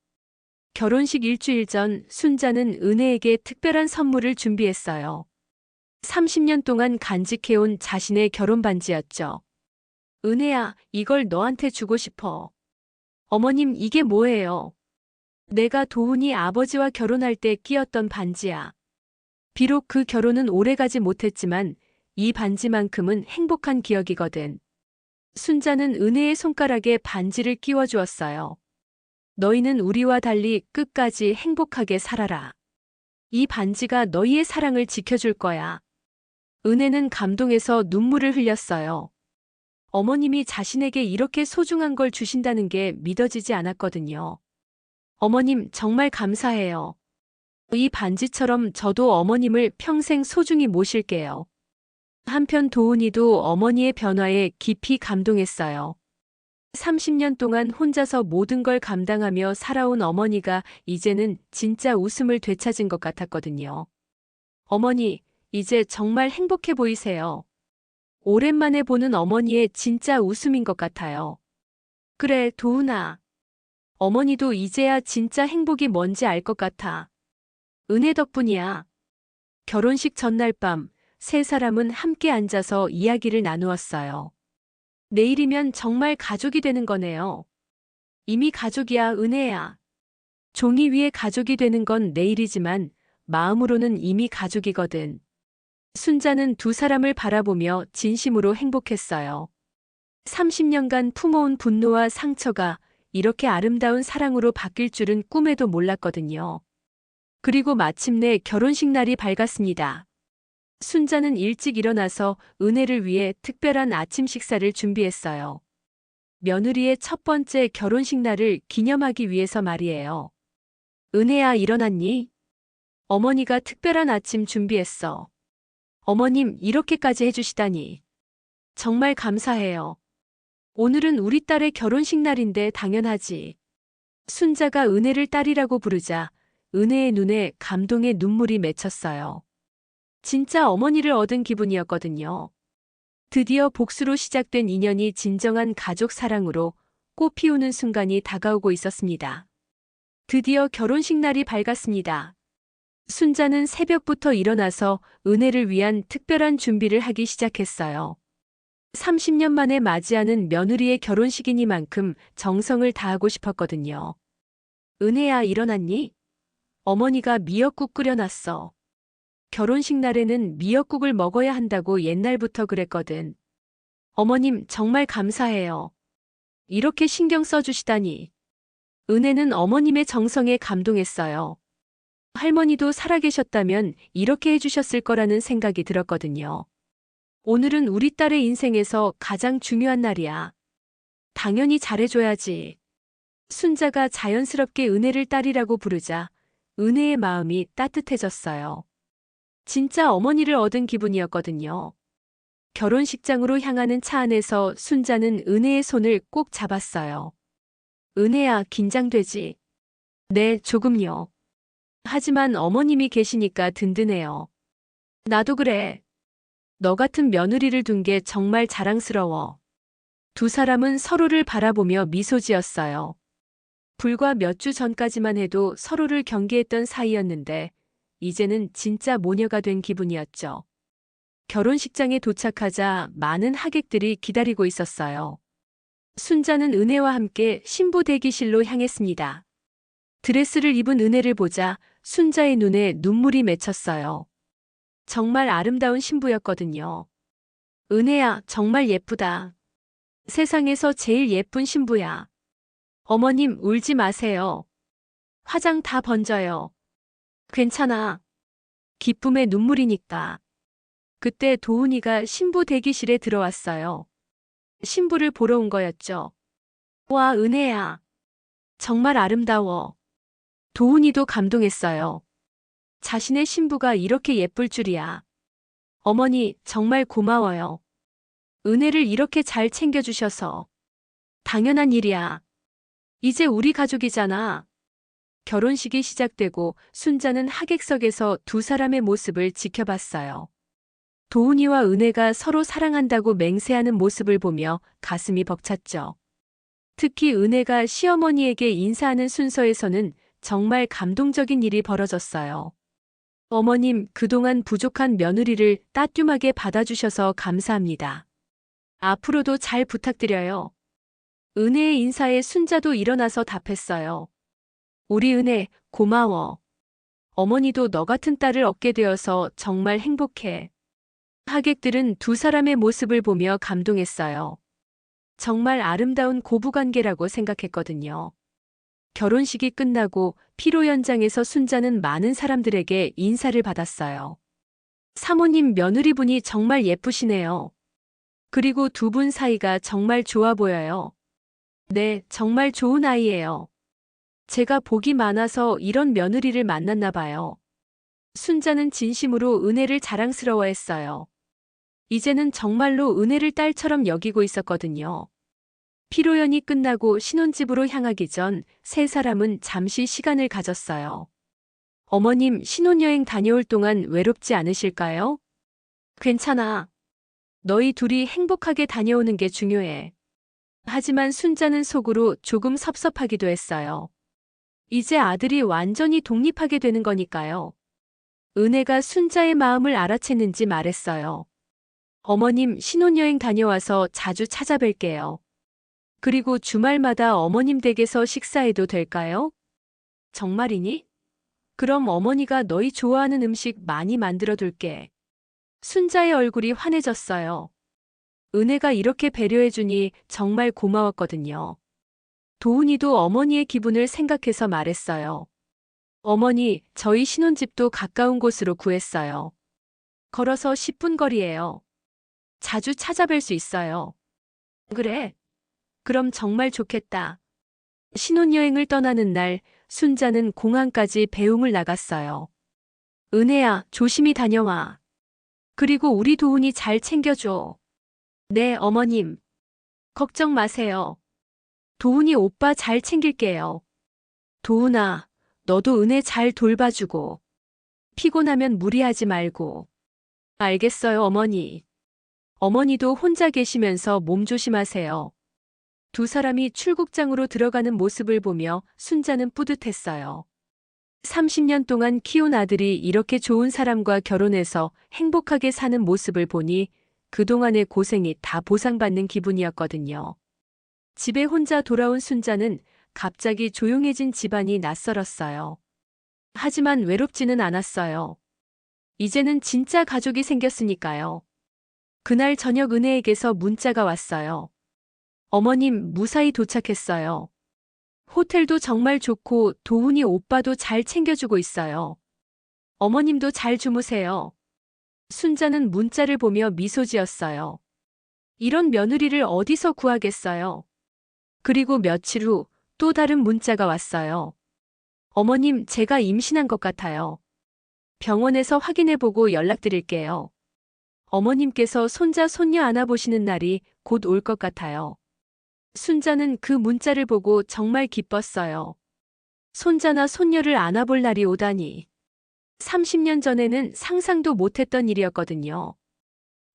결혼식 일주일 전 순자는 은혜에게 특별한 선물을 준비했어요. 30년 동안 간직해온 자신의 결혼 반지였죠. 은혜야, 이걸 너한테 주고 싶어. 어머님, 이게 뭐예요? 내가 도훈이 아버지와 결혼할 때 끼었던 반지야. 비록 그 결혼은 오래가지 못했지만 이 반지만큼은 행복한 기억이거든. 순자는 은혜의 손가락에 반지를 끼워주었어요. 너희는 우리와 달리 끝까지 행복하게 살아라. 이 반지가 너희의 사랑을 지켜줄 거야. 은혜는 감동해서 눈물을 흘렸어요. 어머님이 자신에게 이렇게 소중한 걸 주신다는 게 믿어지지 않았거든요. 어머님, 정말 감사해요. 이 반지처럼 저도 어머님을 평생 소중히 모실게요. 한편 도훈이도 어머니의 변화에 깊이 감동했어요. 30년 동안 혼자서 모든 걸 감당하며 살아온 어머니가 이제는 진짜 웃음을 되찾은 것 같았거든요. 어머니, 이제 정말 행복해 보이세요. 오랜만에 보는 어머니의 진짜 웃음인 것 같아요. 그래, 도훈아. 어머니도 이제야 진짜 행복이 뭔지 알 것 같아. 은혜 덕분이야. 결혼식 전날 밤, 세 사람은 함께 앉아서 이야기를 나누었어요. 내일이면 정말 가족이 되는 거네요. 이미 가족이야, 은혜야. 종이 위에 가족이 되는 건 내일이지만 마음으로는 이미 가족이거든. 순자는 두 사람을 바라보며 진심으로 행복했어요. 30년간 품어온 분노와 상처가 이렇게 아름다운 사랑으로 바뀔 줄은 꿈에도 몰랐거든요. 그리고 마침내 결혼식 날이 밝았습니다. 순자는 일찍 일어나서 은혜를 위해 특별한 아침 식사를 준비했어요. 며느리의 첫 번째 결혼식 날을 기념하기 위해서 말이에요. 은혜야, 일어났니? 어머니가 특별한 아침 준비했어. 어머님, 이렇게까지 해주시다니. 정말 감사해요. 오늘은 우리 딸의 결혼식 날인데 당연하지. 순자가 은혜를 딸이라고 부르자 은혜의 눈에 감동의 눈물이 맺혔어요. 진짜 어머니를 얻은 기분이었거든요. 드디어 복수로 시작된 인연이 진정한 가족 사랑으로 꽃피우는 순간이 다가오고 있었습니다. 드디어 결혼식 날이 밝았습니다. 순자는 새벽부터 일어나서 은혜를 위한 특별한 준비를 하기 시작했어요. 30년 만에 맞이하는 며느리의 결혼식이니만큼 정성을 다하고 싶었거든요. 은혜야, 일어났니? 어머니가 미역국 끓여놨어. 결혼식 날에는 미역국을 먹어야 한다고 옛날부터 그랬거든. 어머님, 정말 감사해요. 이렇게 신경 써주시다니. 은혜는 어머님의 정성에 감동했어요. 할머니도 살아계셨다면 이렇게 해주셨을 거라는 생각이 들었거든요. 오늘은 우리 딸의 인생에서 가장 중요한 날이야. 당연히 잘해줘야지. 순자가 자연스럽게 은혜를 딸이라고 부르자 은혜의 마음이 따뜻해졌어요. 진짜 어머니를 얻은 기분이었거든요. 결혼식장으로 향하는 차 안에서 순자는 은혜의 손을 꼭 잡았어요. 은혜야, 긴장되지? 네, 조금요. 하지만 어머님이 계시니까 든든해요. 나도 그래. 너 같은 며느리를 둔 게 정말 자랑스러워. 두 사람은 서로를 바라보며 미소 지었어요. 불과 몇 주 전까지만 해도 서로를 경계했던 사이였는데 이제는 진짜 모녀가 된 기분이었죠. 결혼식장에 도착하자 많은 하객들이 기다리고 있었어요. 순자는 은혜와 함께 신부 대기실로 향했습니다. 드레스를 입은 은혜를 보자 순자의 눈에 눈물이 맺혔어요. 정말 아름다운 신부였거든요. 은혜야, 정말 예쁘다. 세상에서 제일 예쁜 신부야. 어머님, 울지 마세요. 화장 다 번져요. 괜찮아. 기쁨의 눈물이니까. 그때 도훈이가 신부 대기실에 들어왔어요. 신부를 보러 온 거였죠. 와, 은혜야. 정말 아름다워. 도훈이도 감동했어요. 자신의 신부가 이렇게 예쁠 줄이야. 어머니, 정말 고마워요. 은혜를 이렇게 잘 챙겨주셔서. 당연한 일이야. 이제 우리 가족이잖아. 결혼식이 시작되고 순자는 하객석에서 두 사람의 모습을 지켜봤어요. 도훈이와 은혜가 서로 사랑한다고 맹세하는 모습을 보며 가슴이 벅찼죠. 특히 은혜가 시어머니에게 인사하는 순서에서는 정말 감동적인 일이 벌어졌어요. 어머님, 그동안 부족한 며느리를 따뜻하게 받아주셔서 감사합니다. 앞으로도 잘 부탁드려요. 은혜의 인사에 순자도 일어나서 답했어요. 우리 은혜, 고마워. 어머니도 너 같은 딸을 얻게 되어서 정말 행복해. 하객들은 두 사람의 모습을 보며 감동했어요. 정말 아름다운 고부관계라고 생각했거든요. 결혼식이 끝나고 피로 연장에서 순자는 많은 사람들에게 인사를 받았어요. 사모님, 며느리분이 정말 예쁘시네요. 그리고 두 분 사이가 정말 좋아 보여요. 네, 정말 좋은 아이예요. 제가 복이 많아서 이런 며느리를 만났나 봐요. 순자는 진심으로 은혜를 자랑스러워했어요. 이제는 정말로 은혜를 딸처럼 여기고 있었거든요. 피로연이 끝나고 신혼집으로 향하기 전 세 사람은 잠시 시간을 가졌어요. 어머님, 신혼여행 다녀올 동안 외롭지 않으실까요? 괜찮아. 너희 둘이 행복하게 다녀오는 게 중요해. 하지만 순자는 속으로 조금 섭섭하기도 했어요. 이제 아들이 완전히 독립하게 되는 거니까요. 은혜가 순자의 마음을 알아챘는지 말했어요. 어머님, 신혼여행 다녀와서 자주 찾아뵐게요. 그리고 주말마다 어머님 댁에서 식사해도 될까요? 정말이니? 그럼 어머니가 너희 좋아하는 음식 많이 만들어 둘게. 순자의 얼굴이 환해졌어요. 은혜가 이렇게 배려해주니 정말 고마웠거든요. 도훈이도 어머니의 기분을 생각해서 말했어요. 어머니, 저희 신혼집도 가까운 곳으로 구했어요. 걸어서 10분 거리예요. 자주 찾아뵐 수 있어요. 그래? 그럼 정말 좋겠다. 신혼여행을 떠나는 날, 순자는 공항까지 배웅을 나갔어요. 은혜야, 조심히 다녀와. 그리고 우리 도훈이 잘 챙겨줘. 네, 어머님. 걱정 마세요. 도훈이 오빠 잘 챙길게요. 도훈아, 너도 은혜 잘 돌봐주고. 피곤하면 무리하지 말고. 알겠어요, 어머니. 어머니도 혼자 계시면서 몸 조심하세요. 두 사람이 출국장으로 들어가는 모습을 보며 순자는 뿌듯했어요. 30년 동안 키운 아들이 이렇게 좋은 사람과 결혼해서 행복하게 사는 모습을 보니 그동안의 고생이 다 보상받는 기분이었거든요. 집에 혼자 돌아온 순자는 갑자기 조용해진 집안이 낯설었어요. 하지만 외롭지는 않았어요. 이제는 진짜 가족이 생겼으니까요. 그날 저녁 은혜에게서 문자가 왔어요. 어머님, 무사히 도착했어요. 호텔도 정말 좋고 도훈이 오빠도 잘 챙겨주고 있어요. 어머님도 잘 주무세요. 순자는 문자를 보며 미소 지었어요. 이런 며느리를 어디서 구하겠어요? 그리고 며칠 후 또 다른 문자가 왔어요. 어머님, 제가 임신한 것 같아요. 병원에서 확인해보고 연락드릴게요. 어머님께서 손자, 손녀 안아보시는 날이 곧 올 것 같아요. 순자는 그 문자를 보고 정말 기뻤어요. 손자나 손녀를 안아볼 날이 오다니. 30년 전에는 상상도 못했던 일이었거든요.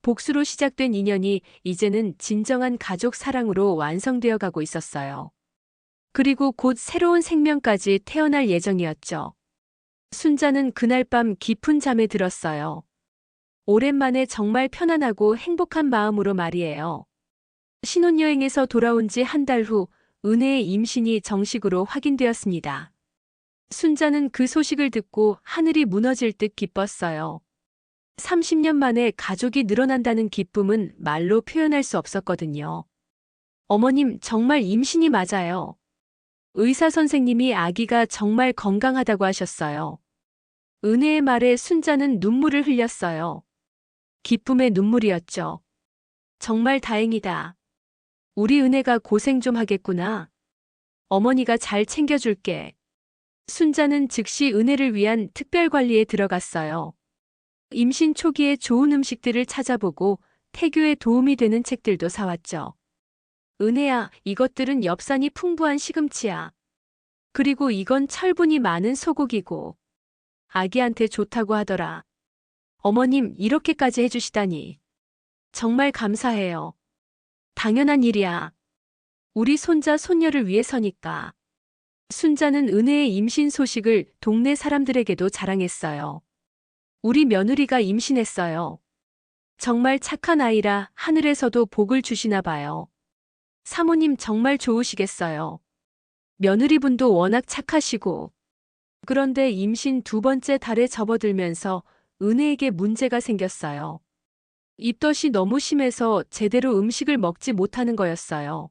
복수로 시작된 인연이 이제는 진정한 가족 사랑으로 완성되어 가고 있었어요. 그리고 곧 새로운 생명까지 태어날 예정이었죠. 순자는 그날 밤 깊은 잠에 들었어요. 오랜만에 정말 편안하고 행복한 마음으로 말이에요. 신혼여행에서 돌아온 지 한 달 후 은혜의 임신이 정식으로 확인되었습니다. 순자는 그 소식을 듣고 하늘이 무너질 듯 기뻤어요. 30년 만에 가족이 늘어난다는 기쁨은 말로 표현할 수 없었거든요. 어머님, 정말 임신이 맞아요. 의사 선생님이 아기가 정말 건강하다고 하셨어요. 은혜의 말에 순자는 눈물을 흘렸어요. 기쁨의 눈물이었죠. 정말 다행이다. 우리 은혜가 고생 좀 하겠구나. 어머니가 잘 챙겨줄게. 순자는 즉시 은혜를 위한 특별 관리에 들어갔어요. 임신 초기에 좋은 음식들을 찾아보고 태교에 도움이 되는 책들도 사왔죠. 은혜야, 이것들은 엽산이 풍부한 시금치야. 그리고 이건 철분이 많은 소고기고. 아기한테 좋다고 하더라. 어머님, 이렇게까지 해주시다니. 정말 감사해요. 당연한 일이야. 우리 손자, 손녀를 위해서니까. 순자는 은혜의 임신 소식을 동네 사람들에게도 자랑했어요. 우리 며느리가 임신했어요. 정말 착한 아이라 하늘에서도 복을 주시나 봐요. 사모님 정말 좋으시겠어요. 며느리분도 워낙 착하시고. 그런데 임신 두 번째 달에 접어들면서 은혜에게 문제가 생겼어요. 입덧이 너무 심해서 제대로 음식을 먹지 못하는 거였어요.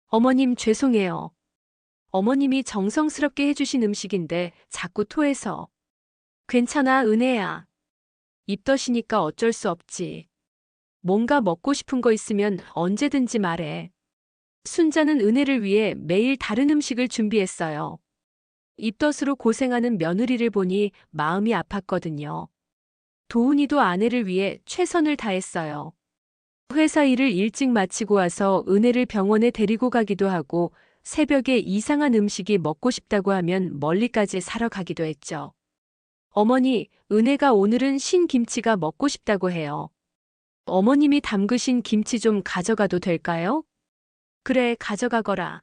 어머님 죄송해요. 어머님이 정성스럽게 해주신 음식인데 자꾸 토해서. 괜찮아, 은혜야. 입덧이니까 어쩔 수 없지. 뭔가 먹고 싶은 거 있으면 언제든지 말해. 순자는 은혜를 위해 매일 다른 음식을 준비했어요. 입덧으로 고생하는 며느리를 보니 마음이 아팠거든요. 도훈이도 아내를 위해 최선을 다했어요. 회사 일을 일찍 마치고 와서 은혜를 병원에 데리고 가기도 하고 새벽에 이상한 음식이 먹고 싶다고 하면 멀리까지 사러 가기도 했죠. 어머니, 은혜가 오늘은 신김치가 먹고 싶다고 해요. 어머님이 담그신 김치 좀 가져가도 될까요? 그래, 가져가거라.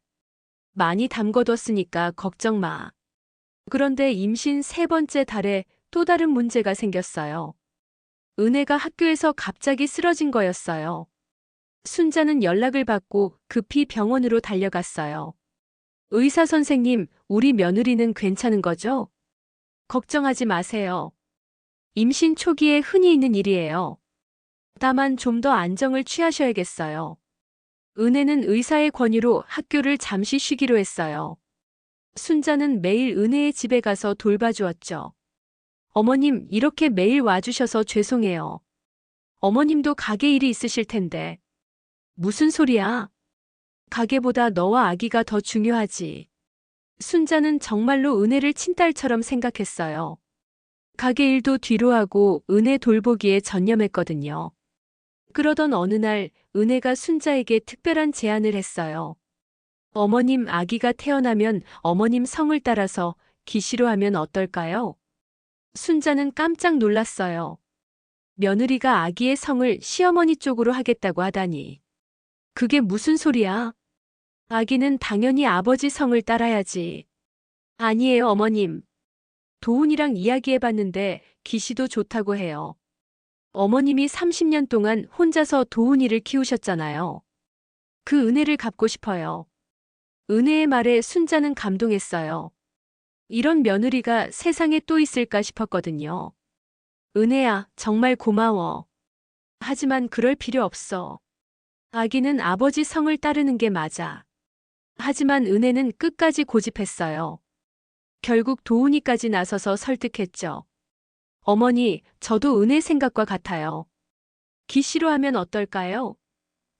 많이 담궈뒀으니까 걱정 마. 그런데 임신 3번째 달에 또 다른 문제가 생겼어요. 은혜가 학교에서 갑자기 쓰러진 거였어요. 순자는 연락을 받고 급히 병원으로 달려갔어요. 의사 선생님, 우리 며느리는 괜찮은 거죠? 걱정하지 마세요. 임신 초기에 흔히 있는 일이에요. 다만 좀 더 안정을 취하셔야겠어요. 은혜는 의사의 권유로 학교를 잠시 쉬기로 했어요. 순자는 매일 은혜의 집에 가서 돌봐주었죠. 어머님, 이렇게 매일 와주셔서 죄송해요. 어머님도 가게 일이 있으실 텐데. 무슨 소리야? 가게보다 너와 아기가 더 중요하지. 순자는 정말로 은혜를 친딸처럼 생각했어요. 가게 일도 뒤로 하고 은혜 돌보기에 전념했거든요. 그러던 어느 날 은혜가 순자에게 특별한 제안을 했어요. 어머님, 아기가 태어나면 어머님 성을 따라서 기시로 하면 어떨까요? 순자는 깜짝 놀랐어요. 며느리가 아기의 성을 시어머니 쪽으로 하겠다고 하다니. 그게 무슨 소리야? 아기는 당연히 아버지 성을 따라야지. 아니에요, 어머님. 도훈이랑 이야기해봤는데 기시도 좋다고 해요. 어머님이 30년 동안 혼자서 도훈이를 키우셨잖아요. 그 은혜를 갚고 싶어요. 은혜의 말에 순자는 감동했어요. 이런 며느리가 세상에 또 있을까 싶었거든요. 은혜야, 정말 고마워. 하지만 그럴 필요 없어. 아기는 아버지 성을 따르는 게 맞아. 하지만 은혜는 끝까지 고집했어요. 결국 도훈이까지 나서서 설득했죠. 어머니, 저도 은혜 생각과 같아요. 기시로 하면 어떨까요?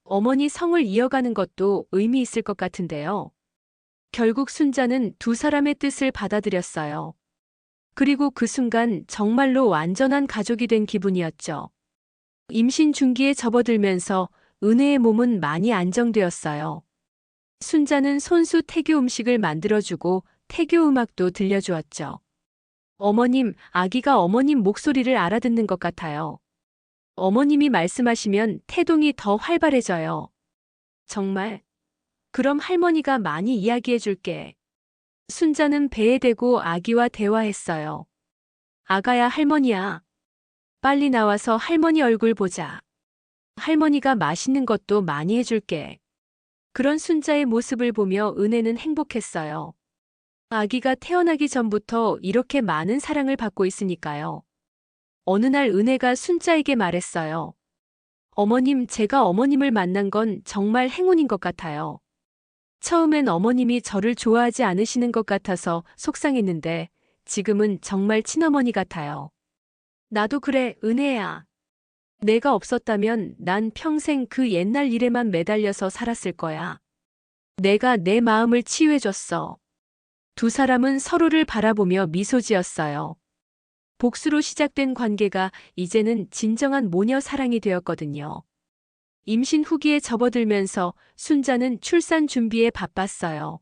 어머니 성을 이어가는 것도 의미 있을 것 같은데요. 결국 순자는 두 사람의 뜻을 받아들였어요. 그리고 그 순간 정말로 완전한 가족이 된 기분이었죠. 임신 중기에 접어들면서 은혜의 몸은 많이 안정되었어요. 순자는 손수 태교 음식을 만들어주고 태교 음악도 들려주었죠. 어머님, 아기가 어머님 목소리를 알아듣는 것 같아요. 어머님이 말씀하시면 태동이 더 활발해져요. 정말? 그럼 할머니가 많이 이야기해 줄게. 순자는 배에 대고 아기와 대화했어요. 아가야, 할머니야. 빨리 나와서 할머니 얼굴 보자. 할머니가 맛있는 것도 많이 해줄게. 그런 순자의 모습을 보며 은혜는 행복했어요. 아기가 태어나기 전부터 이렇게 많은 사랑을 받고 있으니까요. 어느 날 은혜가 순자에게 말했어요. 어머님, 제가 어머님을 만난 건 정말 행운인 것 같아요. 처음엔 어머님이 저를 좋아하지 않으시는 것 같아서 속상했는데 지금은 정말 친어머니 같아요. 나도 그래, 은혜야. 내가 없었다면 난 평생 그 옛날 일에만 매달려서 살았을 거야. 내가 내 마음을 치유해줬어. 두 사람은 서로를 바라보며 미소 지었어요. 복수로 시작된 관계가 이제는 진정한 모녀 사랑이 되었거든요. 임신 후기에 접어들면서 순자는 출산 준비에 바빴어요.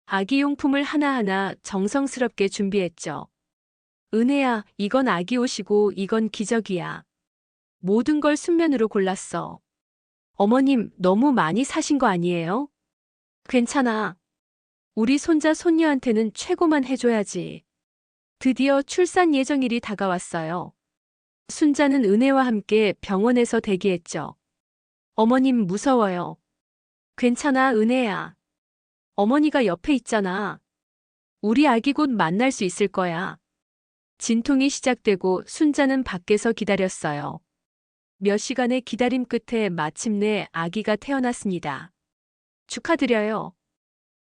아기 용품을 하나하나 정성스럽게 준비했죠. 은혜야, 이건 아기 옷이고 이건 기저귀야. 모든 걸 순면으로 골랐어. 어머님, 너무 많이 사신 거 아니에요? 괜찮아. 우리 손자 손녀한테는 최고만 해줘야지. 드디어 출산 예정일이 다가왔어요. 순자는 은혜와 함께 병원에서 대기했죠. 어머님, 무서워요. 괜찮아, 은혜야. 어머니가 옆에 있잖아. 우리 아기 곧 만날 수 있을 거야. 진통이 시작되고 순자는 밖에서 기다렸어요. 몇 시간의 기다림 끝에 마침내 아기가 태어났습니다. 축하드려요.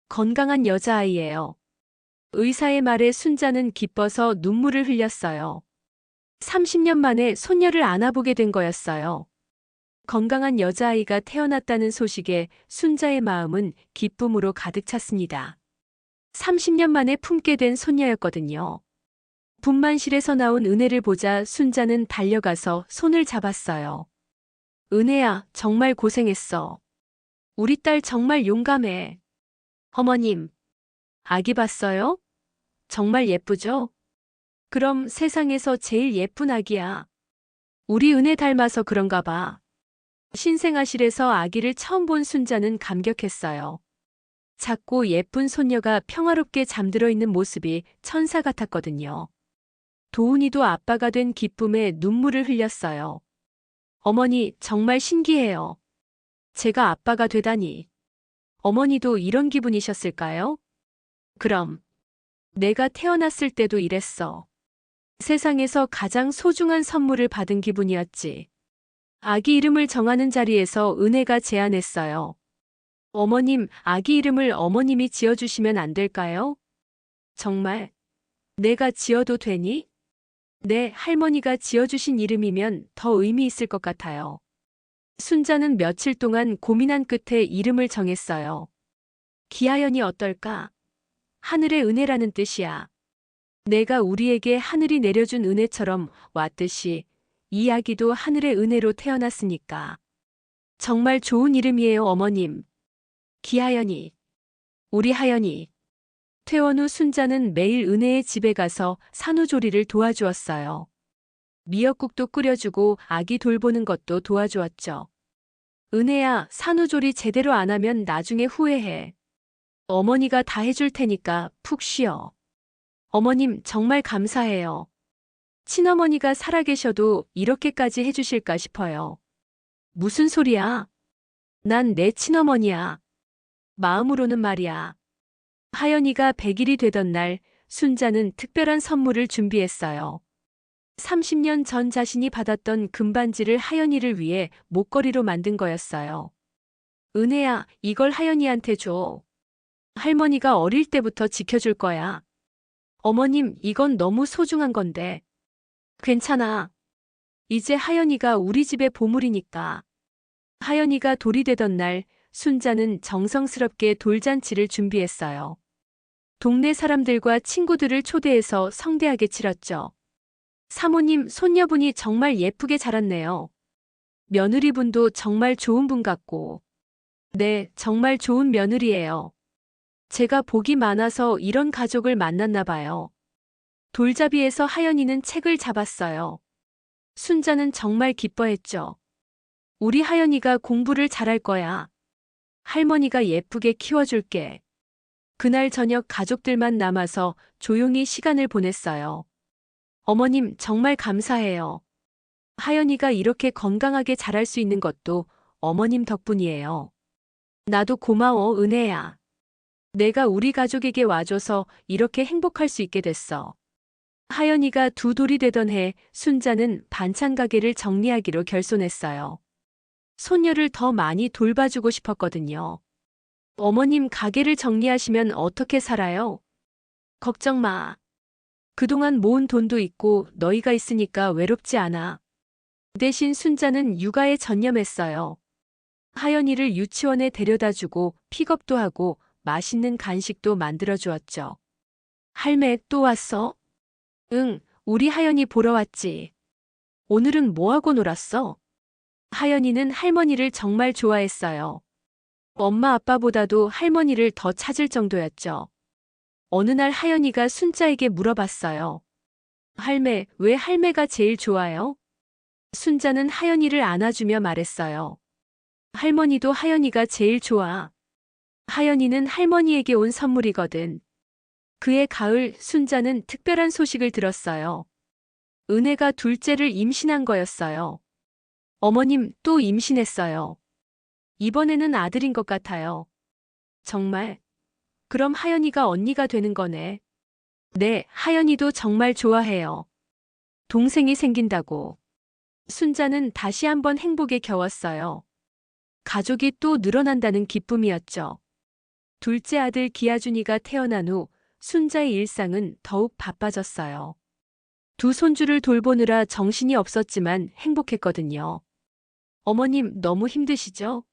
건강한 여자아이예요. 의사의 말에 순자는 기뻐서 눈물을 흘렸어요. 30년 만에 손녀를 안아보게 된 거였어요. 건강한 여자아이가 태어났다는 소식에 순자의 마음은 기쁨으로 가득 찼습니다. 30년 만에 품게 된 손녀였거든요. 분만실에서 나온 은혜를 보자 순자는 달려가서 손을 잡았어요. 은혜야, 정말 고생했어. 우리 딸 정말 용감해. 어머님, 아기 봤어요? 정말 예쁘죠? 그럼 세상에서 제일 예쁜 아기야. 우리 은혜 닮아서 그런가 봐. 신생아실에서 아기를 처음 본 순자는 감격했어요. 작고 예쁜 손녀가 평화롭게 잠들어 있는 모습이 천사 같았거든요. 도훈이도 아빠가 된 기쁨에 눈물을 흘렸어요. 어머니, 정말 신기해요. 제가 아빠가 되다니. 어머니도 이런 기분이셨을까요? 그럼, 내가 태어났을 때도 이랬어. 세상에서 가장 소중한 선물을 받은 기분이었지. 아기 이름을 정하는 자리에서 은혜가 제안했어요. 어머님, 아기 이름을 어머님이 지어주시면 안 될까요? 정말? 내가 지어도 되니? 네, 할머니가 지어주신 이름이면 더 의미 있을 것 같아요. 순자는 며칠 동안 고민한 끝에 이름을 정했어요. 기하연이 어떨까? 하늘의 은혜라는 뜻이야. 내가 우리에게 하늘이 내려준 은혜처럼 왔듯이 이 아기도 하늘의 은혜로 태어났으니까. 정말 좋은 이름이에요, 어머님. 기하연이. 우리 하연이. 퇴원 후 순자는 매일 은혜의 집에 가서 산후조리를 도와주었어요. 미역국도 끓여주고 아기 돌보는 것도 도와주었죠. 은혜야, 산후조리 제대로 안 하면 나중에 후회해. 어머니가 다 해줄 테니까 푹 쉬어. 어머님, 정말 감사해요. 친어머니가 살아계셔도 이렇게까지 해주실까 싶어요. 무슨 소리야? 난 내 친어머니야. 마음으로는 말이야. 하연이가 100일이 되던 날 순자는 특별한 선물을 준비했어요. 30년 전 자신이 받았던 금반지를 하연이를 위해 목걸이로 만든 거였어요. 은혜야, 이걸 하연이한테 줘. 할머니가 어릴 때부터 지켜줄 거야. 어머님, 이건 너무 소중한 건데. 괜찮아. 이제 하연이가 우리 집의 보물이니까. 하연이가 돌이 되던 날 순자는 정성스럽게 돌잔치를 준비했어요. 동네 사람들과 친구들을 초대해서 성대하게 치렀죠. 사모님, 손녀분이 정말 예쁘게 자랐네요. 며느리분도 정말 좋은 분 같고. 네, 정말 좋은 며느리예요. 제가 복이 많아서 이런 가족을 만났나 봐요. 돌잡이에서 하연이는 책을 잡았어요. 순자는 정말 기뻐했죠. 우리 하연이가 공부를 잘할 거야. 할머니가 예쁘게 키워줄게. 그날 저녁 가족들만 남아서 조용히 시간을 보냈어요. 어머님, 정말 감사해요. 하연이가 이렇게 건강하게 자랄 수 있는 것도 어머님 덕분이에요. 나도 고마워, 은혜야. 내가 우리 가족에게 와줘서 이렇게 행복할 수 있게 됐어. 하연이가 2돌이 되던 해 순자는 반찬 가게를 정리하기로 결손했어요. 손녀를 더 많이 돌봐주고 싶었거든요. 어머님, 가게를 정리하시면 어떻게 살아요? 걱정 마. 그동안 모은 돈도 있고 너희가 있으니까 외롭지 않아. 대신 순자는 육아에 전념했어요. 하연이를 유치원에 데려다주고 픽업도 하고 맛있는 간식도 만들어주었죠. 할매, 또 왔어? 응, 우리 하연이 보러 왔지. 오늘은 뭐하고 놀았어? 하연이는 할머니를 정말 좋아했어요. 엄마 아빠보다도 할머니를 더 찾을 정도였죠. 어느 날 하연이가 순자에게 물어봤어요. 할매, 왜 할매가 제일 좋아요? 순자는 하연이를 안아주며 말했어요. 할머니도 하연이가 제일 좋아. 하연이는 할머니에게 온 선물이거든. 그해 가을 순자는 특별한 소식을 들었어요. 은혜가 둘째를 임신한 거였어요. 어머님, 또 임신했어요. 이번에는 아들인 것 같아요. 정말? 그럼 하연이가 언니가 되는 거네. 네, 하연이도 정말 좋아해요. 동생이 생긴다고. 순자는 다시 한번 행복에 겨웠어요. 가족이 또 늘어난다는 기쁨이었죠. 둘째 아들 기아준이가 태어난 후 순자의 일상은 더욱 바빠졌어요. 2손주를 돌보느라 정신이 없었지만 행복했거든요. 어머님 너무 힘드시죠?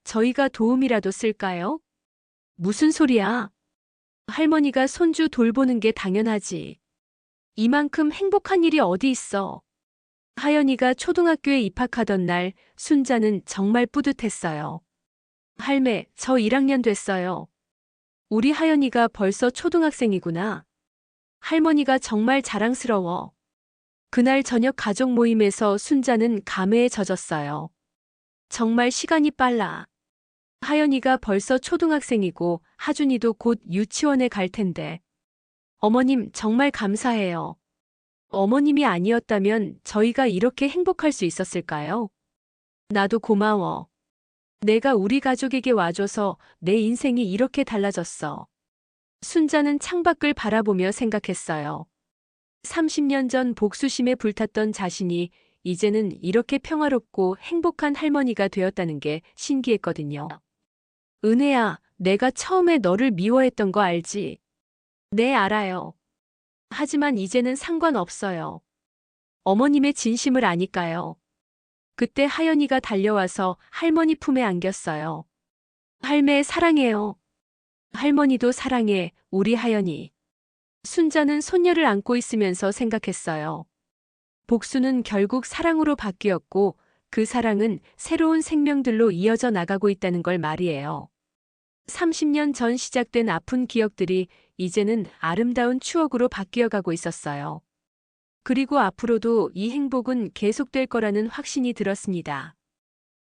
저희가 도움이라도 쓸까요? 무슨 소리야? 할머니가 손주 돌보는 게 당연하지. 이만큼 행복한 일이 어디 있어? 하연이가 초등학교에 입학하던 날 순자는 정말 뿌듯했어요. 할매, 저 1학년 됐어요. 우리 하연이가 벌써 초등학생이구나. 할머니가 정말 자랑스러워. 그날 저녁 가족 모임에서 순자는 감회에 젖었어요. 정말 시간이 빨라. 하연이가 벌써 초등학생이고 하준이도 곧 유치원에 갈 텐데. 어머님 정말 감사해요. 어머님이 아니었다면 저희가 이렇게 행복할 수 있었을까요? 나도 고마워. 내가 우리 가족에게 와줘서 내 인생이 이렇게 달라졌어. 순자는 창밖을 바라보며 생각했어요. 30년 전 복수심에 불탔던 자신이 이제는 이렇게 평화롭고 행복한 할머니가 되었다는 게 신기했거든요. 은혜야, 내가 처음에 너를 미워했던 거 알지? 네, 알아요. 하지만 이제는 상관없어요. 어머님의 진심을 아니까요. 그때 하연이가 달려와서 할머니 품에 안겼어요. 할매 사랑해요. 할머니도 사랑해, 우리 하연이. 순자는 손녀를 안고 있으면서 생각했어요. 복수는 결국 사랑으로 바뀌었고 그 사랑은 새로운 생명들로 이어져 나가고 있다는 걸 말이에요. 30년 전 시작된 아픈 기억들이 이제는 아름다운 추억으로 바뀌어가고 있었어요. 그리고 앞으로도 이 행복은 계속될 거라는 확신이 들었습니다.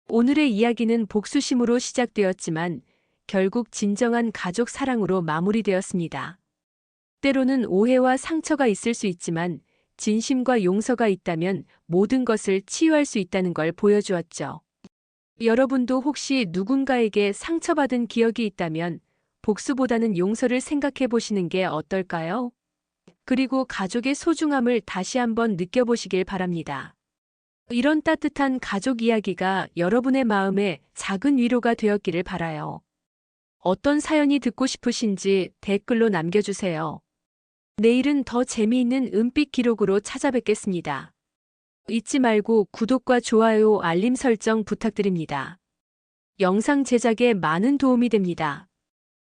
오늘의 이야기는 복수심으로 시작되었지만 결국 진정한 가족 사랑으로 마무리되었습니다. 때로는 오해와 상처가 있을 수 있지만 진심과 용서가 있다면 모든 것을 치유할 수 있다는 걸 보여주었죠. 여러분도 혹시 누군가에게 상처받은 기억이 있다면 복수보다는 용서를 생각해 보시는 게 어떨까요? 그리고 가족의 소중함을 다시 한번 느껴보시길 바랍니다. 이런 따뜻한 가족 이야기가 여러분의 마음에 작은 위로가 되었기를 바라요. 어떤 사연이 듣고 싶으신지 댓글로 남겨주세요. 내일은 더 재미있는 은빛 기록으로 찾아뵙겠습니다. 잊지 말고 구독과 좋아요, 알림 설정 부탁드립니다. 영상 제작에 많은 도움이 됩니다.